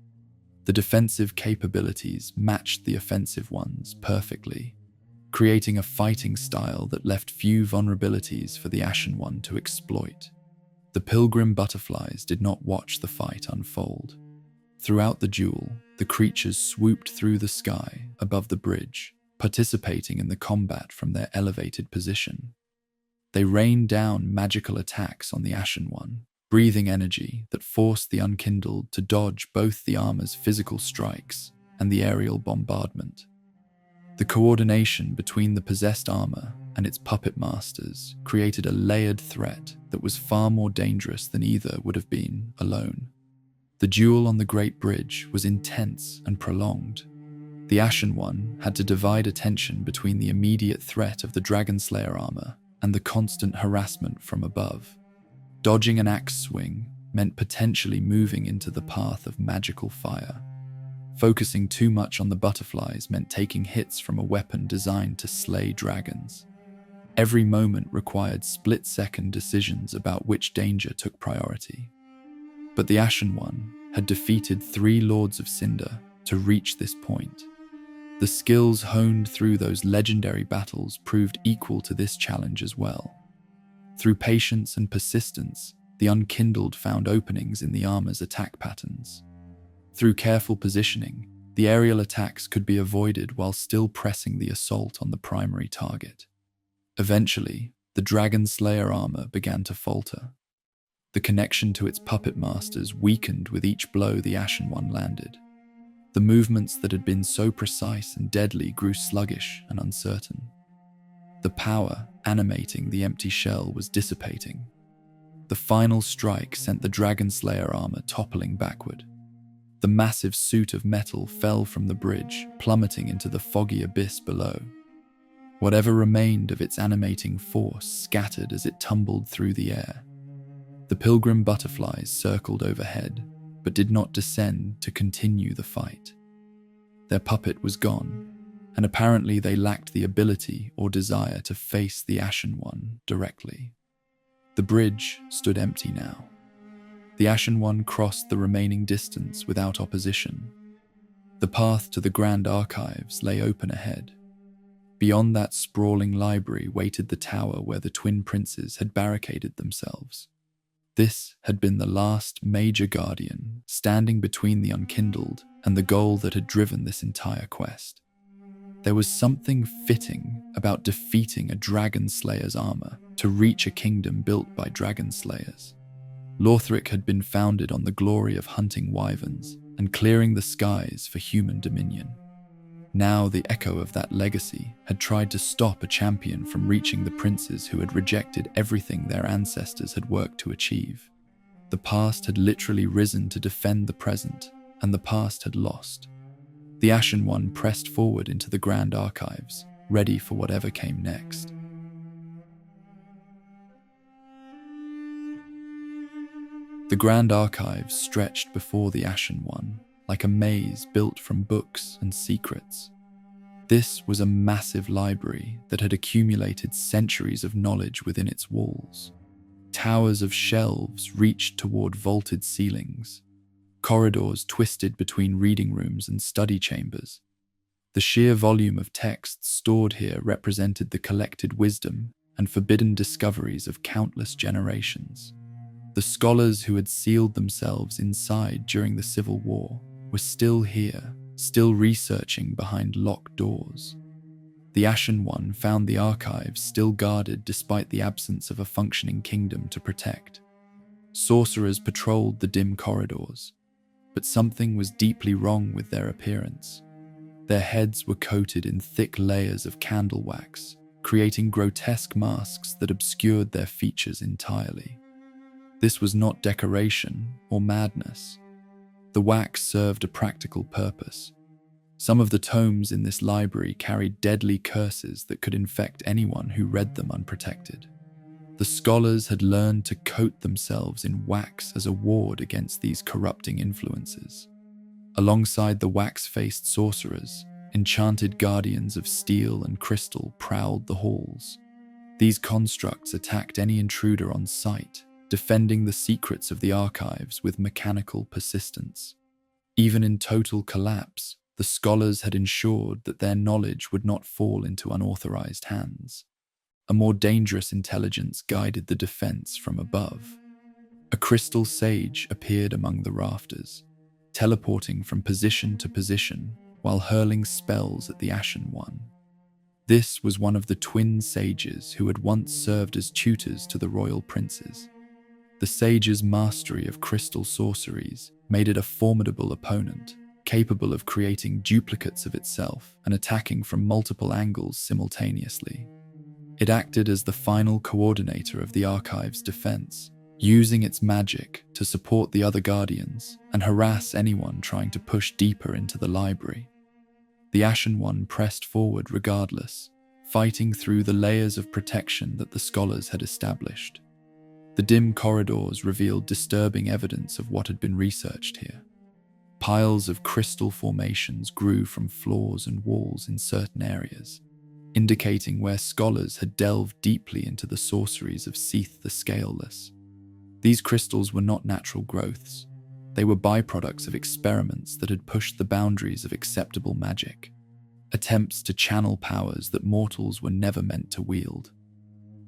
The defensive capabilities matched the offensive ones perfectly, creating a fighting style that left few vulnerabilities for the Ashen One to exploit. The Pilgrim butterflies did not watch the fight unfold. Throughout the duel, the creatures swooped through the sky above the bridge, participating in the combat from their elevated position. They rained down magical attacks on the Ashen One, breathing energy that forced the Unkindled to dodge both the armor's physical strikes and the aerial bombardment. The coordination between the possessed armor and its puppet masters created a layered threat that was far more dangerous than either would have been alone. The duel on the Great Bridge was intense and prolonged. The Ashen One had to divide attention between the immediate threat of the Dragonslayer armor and the constant harassment from above. Dodging an axe swing meant potentially moving into the path of magical fire. Focusing too much on the butterflies meant taking hits from a weapon designed to slay dragons. Every moment required split-second decisions about which danger took priority. But the Ashen One had defeated 3 Lords of Cinder to reach this point. The skills honed through those legendary battles proved equal to this challenge as well. Through patience and persistence, the Unkindled found openings in the armor's attack patterns. Through careful positioning, the aerial attacks could be avoided while still pressing the assault on the primary target. Eventually, the Dragonslayer armor began to falter. The connection to its puppet masters weakened with each blow the Ashen One landed. The movements that had been so precise and deadly grew sluggish and uncertain. The power animating the empty shell was dissipating. The final strike sent the Dragonslayer armor toppling backward. The massive suit of metal fell from the bridge, plummeting into the foggy abyss below. Whatever remained of its animating force scattered as it tumbled through the air. The Pilgrim butterflies circled overhead, but did not descend to continue the fight. Their puppet was gone, and apparently they lacked the ability or desire to face the Ashen One directly. The bridge stood empty now. The Ashen One crossed the remaining distance without opposition. The path to the Grand Archives lay open ahead. Beyond that sprawling library waited the tower where the twin princes had barricaded themselves. This had been the last major guardian standing between the Unkindled and the goal that had driven this entire quest. There was something fitting about defeating a Dragonslayer's armor to reach a kingdom built by Dragonslayers. Lothric had been founded on the glory of hunting wyverns and clearing the skies for human dominion. Now the echo of that legacy had tried to stop a champion from reaching the princes who had rejected everything their ancestors had worked to achieve. The past had literally risen to defend the present, and the past had lost. The Ashen One pressed forward into the Grand Archives, ready for whatever came next. The Grand Archives stretched before the Ashen One, like a maze built from books and secrets. This was a massive library that had accumulated centuries of knowledge within its walls. Towers of shelves reached toward vaulted ceilings. Corridors twisted between reading rooms and study chambers. The sheer volume of texts stored here represented the collected wisdom and forbidden discoveries of countless generations. The scholars who had sealed themselves inside during the Civil War were still here, still researching behind locked doors. The Ashen One found the archives still guarded despite the absence of a functioning kingdom to protect. Sorcerers patrolled the dim corridors, but something was deeply wrong with their appearance. Their heads were coated in thick layers of candle wax, creating grotesque masks that obscured their features entirely. This was not decoration or madness. The wax served a practical purpose. Some of the tomes in this library carried deadly curses that could infect anyone who read them unprotected. The scholars had learned to coat themselves in wax as a ward against these corrupting influences. Alongside the wax-faced sorcerers, enchanted guardians of steel and crystal prowled the halls. These constructs attacked any intruder on sight, defending the secrets of the archives with mechanical persistence. Even in total collapse, the scholars had ensured that their knowledge would not fall into unauthorized hands. A more dangerous intelligence guided the defense from above. A crystal sage appeared among the rafters, teleporting from position to position while hurling spells at the Ashen One. This was one of the twin sages who had once served as tutors to the royal princes. The sage's mastery of crystal sorceries made it a formidable opponent, capable of creating duplicates of itself and attacking from multiple angles simultaneously. It acted as the final coordinator of the archive's defense, using its magic to support the other guardians and harass anyone trying to push deeper into the library. The Ashen One pressed forward regardless, fighting through the layers of protection that the scholars had established. The dim corridors revealed disturbing evidence of what had been researched here. Piles of crystal formations grew from floors and walls in certain areas, indicating where scholars had delved deeply into the sorceries of Seath the Scaleless. These crystals were not natural growths. They were byproducts of experiments that had pushed the boundaries of acceptable magic, attempts to channel powers that mortals were never meant to wield.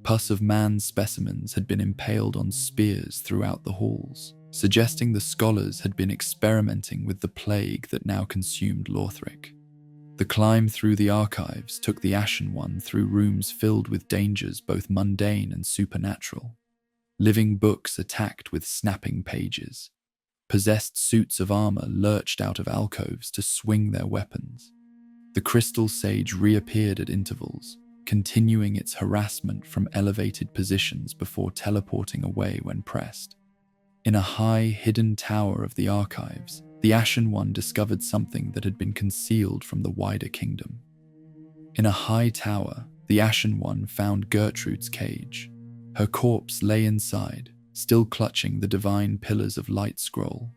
Pus of man specimens had been impaled on spears throughout the halls, suggesting the scholars had been experimenting with the plague that now consumed Lothric. The climb through the archives took the Ashen One through rooms filled with dangers both mundane and supernatural. Living books attacked with snapping pages. Possessed suits of armor lurched out of alcoves to swing their weapons. The crystal sage reappeared at intervals, continuing its harassment from elevated positions before teleporting away when pressed. In a high, hidden tower of the archives, the Ashen One discovered something that had been concealed from the wider kingdom. In a high tower, the Ashen One found Gertrude's cage. Her corpse lay inside, still clutching the divine pillars of light scroll.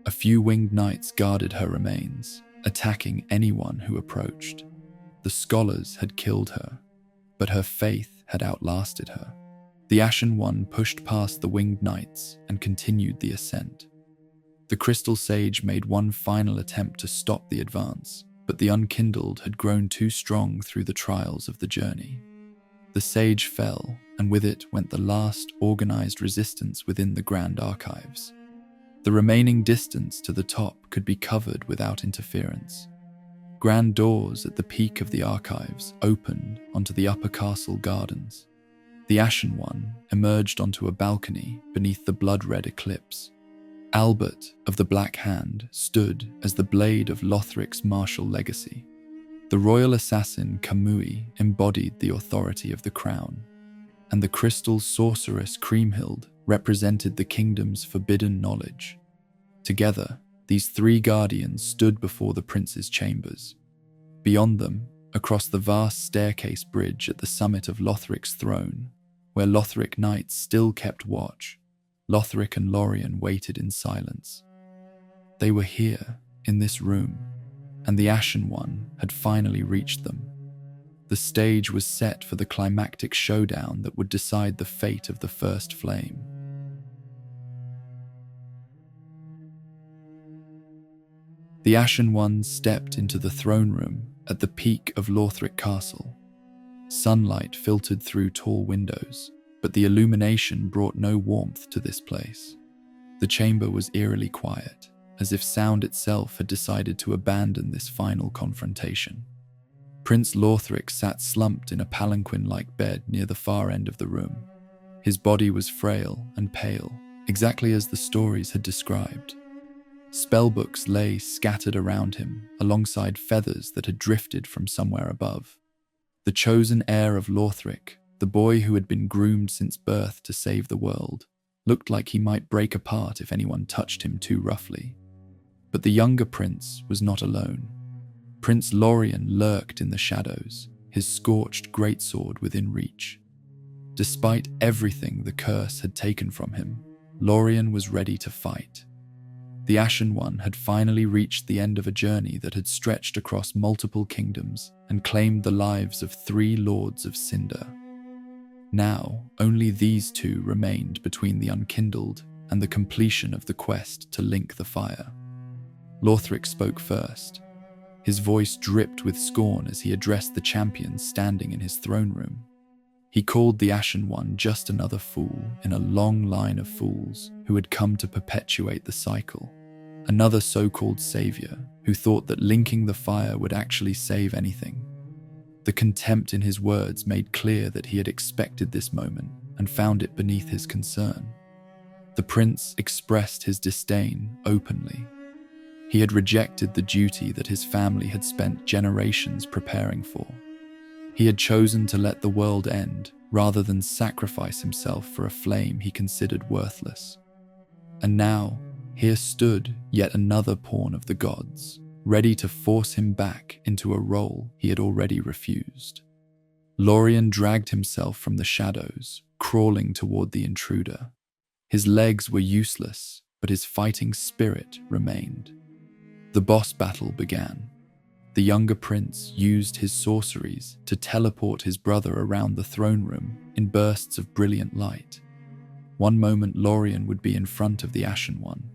A few winged knights guarded her remains, attacking anyone who approached. The scholars had killed her, but her faith had outlasted her. The Ashen One pushed past the winged knights and continued the ascent. The crystal sage made one final attempt to stop the advance, but the unkindled had grown too strong through the trials of the journey. The sage fell, and with it went the last organized resistance within the Grand Archives. The remaining distance to the top could be covered without interference. Grand doors at the peak of the archives opened onto the upper castle gardens. The Ashen One emerged onto a balcony beneath the blood-red eclipse. Albert of the Black Hand stood as the blade of Lothric's martial legacy. The royal assassin Kamui embodied the authority of the crown, and the crystal sorceress Kriemhild represented the kingdom's forbidden knowledge. Together, these three guardians stood before the prince's chambers. Beyond them, across the vast staircase bridge at the summit of Lothric's throne, where Lothric knights still kept watch, Lothric and Lorian waited in silence. They were here, in this room, and the Ashen One had finally reached them. The stage was set for the climactic showdown that would decide the fate of the first flame. The Ashen One stepped into the throne room at the peak of Lothric Castle. Sunlight filtered through tall windows, but the illumination brought no warmth to this place. The chamber was eerily quiet, as if sound itself had decided to abandon this final confrontation. Prince Lothric sat slumped in a palanquin-like bed near the far end of the room. His body was frail and pale, exactly as the stories had described. Spellbooks lay scattered around him, alongside feathers that had drifted from somewhere above. The chosen heir of Lothric, the boy who had been groomed since birth to save the world, looked like he might break apart if anyone touched him too roughly. But the younger prince was not alone. Prince Lorian lurked in the shadows, his scorched greatsword within reach. Despite everything the curse had taken from him, Lorian was ready to fight. The Ashen One had finally reached the end of a journey that had stretched across multiple kingdoms and claimed the lives of 3 lords of Cinder. Now, only these 2 remained between the Unkindled and the completion of the quest to link the fire. Lothric spoke first. His voice dripped with scorn as he addressed the champions standing in his throne room. He called the Ashen One just another fool in a long line of fools who had come to perpetuate the cycle. Another so-called savior who thought that linking the fire would actually save anything. The contempt in his words made clear that he had expected this moment and found it beneath his concern. The prince expressed his disdain openly. He had rejected the duty that his family had spent generations preparing for. He had chosen to let the world end rather than sacrifice himself for a flame he considered worthless. And now, here stood yet another pawn of the gods, ready to force him back into a role he had already refused. Lorian dragged himself from the shadows, crawling toward the intruder. His legs were useless, but his fighting spirit remained. The boss battle began. The younger prince used his sorceries to teleport his brother around the throne room in bursts of brilliant light. One moment Lorian would be in front of the Ashen One.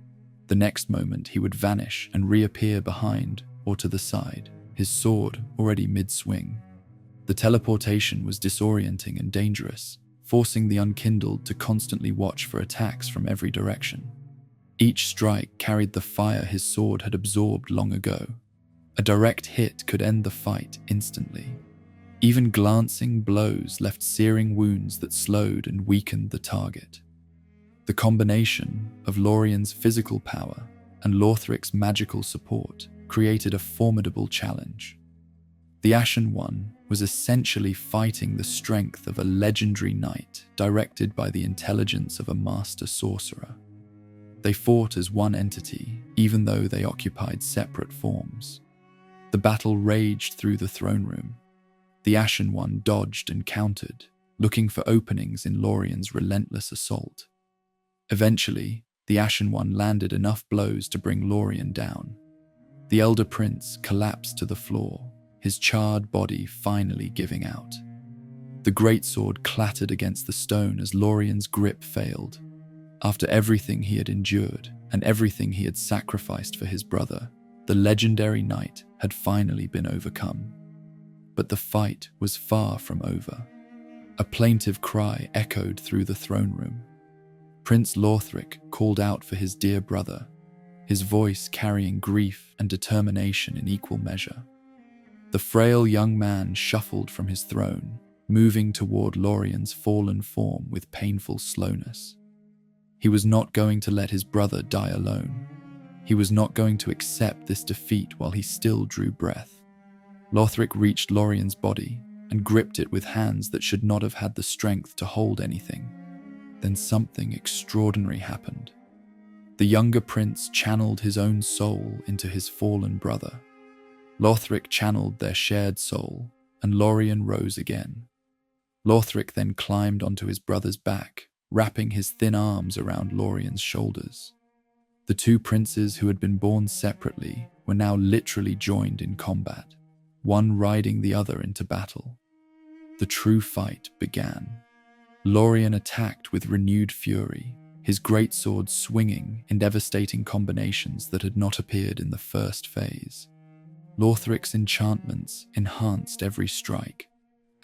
The next moment he would vanish and reappear behind or to the side, his sword already mid-swing. The teleportation was disorienting and dangerous, forcing the Unkindled to constantly watch for attacks from every direction. Each strike carried the fire his sword had absorbed long ago. A direct hit could end the fight instantly. Even glancing blows left searing wounds that slowed and weakened the target. The combination of Lorian's physical power and Lothric's magical support created a formidable challenge. The Ashen One was essentially fighting the strength of a legendary knight directed by the intelligence of a master sorcerer. They fought as one entity, even though they occupied separate forms. The battle raged through the throne room. The Ashen One dodged and countered, looking for openings in Lorian's relentless assault. Eventually, the Ashen One landed enough blows to bring Lorian down. The elder prince collapsed to the floor, his charred body finally giving out. The greatsword clattered against the stone as Lorian's grip failed. After everything he had endured and everything he had sacrificed for his brother, the legendary knight had finally been overcome. But the fight was far from over. A plaintive cry echoed through the throne room. Prince Lothric called out for his dear brother, his voice carrying grief and determination in equal measure. The frail young man shuffled from his throne, moving toward Lorian's fallen form with painful slowness. He was not going to let his brother die alone. He was not going to accept this defeat while he still drew breath. Lothric reached Lorian's body and gripped it with hands that should not have had the strength to hold anything. Then something extraordinary happened. The younger prince channeled his own soul into his fallen brother. Lothric channeled their shared soul, and Lorian rose again. Lothric then climbed onto his brother's back, wrapping his thin arms around Lorian's shoulders. The two princes who had been born separately were now literally joined in combat, one riding the other into battle. The true fight began. Lorian attacked with renewed fury, his greatsword swinging in devastating combinations that had not appeared in the first phase. Lothric's enchantments enhanced every strike,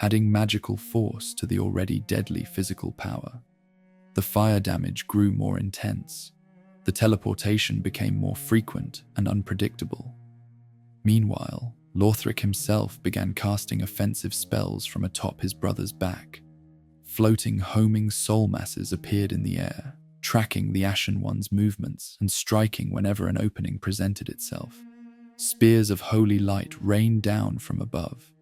adding magical force to the already deadly physical power. The fire damage grew more intense. The teleportation became more frequent and unpredictable. Meanwhile, Lothric himself began casting offensive spells from atop his brother's back. Floating, homing soul masses appeared in the air, tracking the Ashen One's movements and striking whenever an opening presented itself. Spears of holy light rained down from above.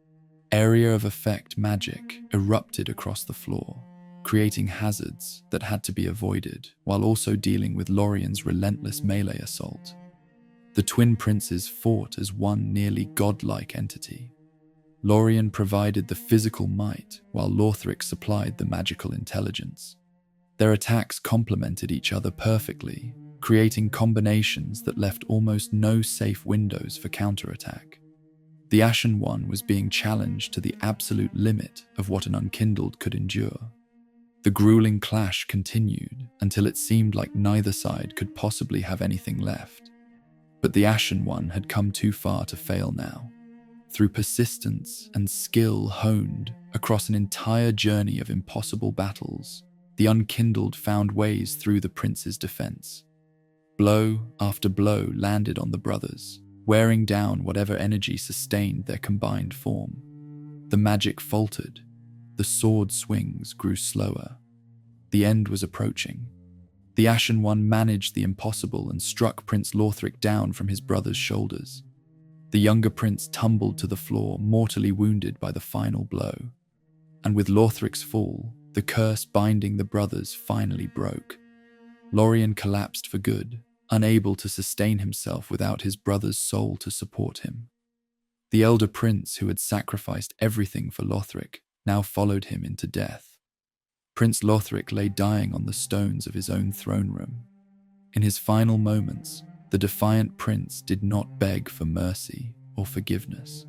Area of effect magic erupted across the floor, creating hazards that had to be avoided, while also dealing with Lorian's relentless melee assault. The twin princes fought as one nearly godlike entity. Lorian provided the physical might, while Lothric supplied the magical intelligence. Their attacks complemented each other perfectly, creating combinations that left almost no safe windows for counterattack. The Ashen One was being challenged to the absolute limit of what an unkindled could endure. The grueling clash continued until it seemed like neither side could possibly have anything left. But the Ashen One had come too far to fail now. Through persistence and skill honed across an entire journey of impossible battles, the Unkindled found ways through the prince's defense. Blow after blow landed on the brothers, wearing down whatever energy sustained their combined form. The magic faltered. The sword swings grew slower. The end was approaching. The Ashen One managed the impossible and struck Prince Lothric down from his brother's shoulders. The younger prince tumbled to the floor, mortally wounded by the final blow. And with Lothric's fall, the curse binding the brothers finally broke. Lorian collapsed for good, unable to sustain himself without his brother's soul to support him. The elder prince, who had sacrificed everything for Lothric, now followed him into death. Prince Lothric lay dying on the stones of his own throne room. In his final moments, the defiant prince did not beg for mercy or forgiveness.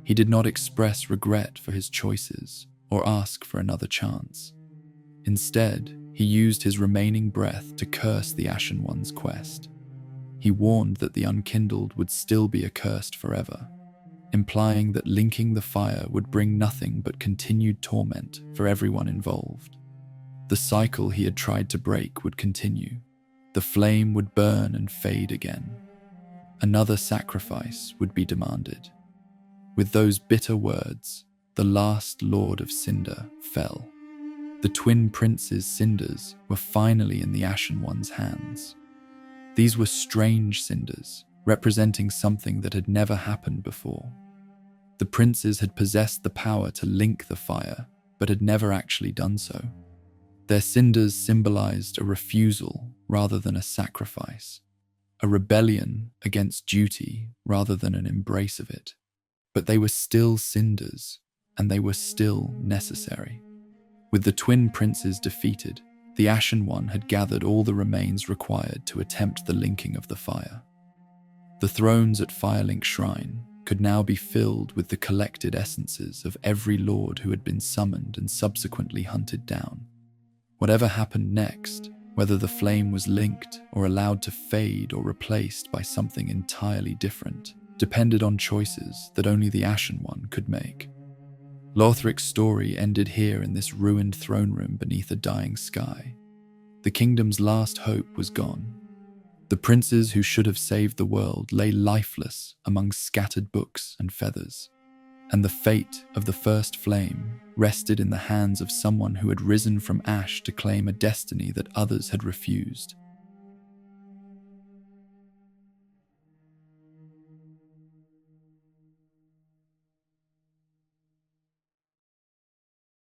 He did not express regret for his choices or ask for another chance. Instead, he used his remaining breath to curse the Ashen One's quest. He warned that the Unkindled would still be accursed forever, implying that linking the fire would bring nothing but continued torment for everyone involved. The cycle he had tried to break would continue. The flame would burn and fade again. Another sacrifice would be demanded. With those bitter words, the last Lord of Cinder fell. The twin princes' cinders were finally in the Ashen One's hands. These were strange cinders, representing something that had never happened before. The princes had possessed the power to link the fire, but had never actually done so. Their cinders symbolized a refusal rather than a sacrifice, a rebellion against duty rather than an embrace of it. But they were still cinders, and they were still necessary. With the twin princes defeated, the Ashen One had gathered all the remains required to attempt the linking of the fire. The thrones at Firelink Shrine could now be filled with the collected essences of every lord who had been summoned and subsequently hunted down. Whatever happened next, whether the flame was linked or allowed to fade or replaced by something entirely different, depended on choices that only the Ashen One could make. Lothric's story ended here in this ruined throne room beneath a dying sky. The kingdom's last hope was gone. The princes who should have saved the world lay lifeless among scattered books and feathers, and the fate of the first flame rested in the hands of someone who had risen from ash to claim a destiny that others had refused.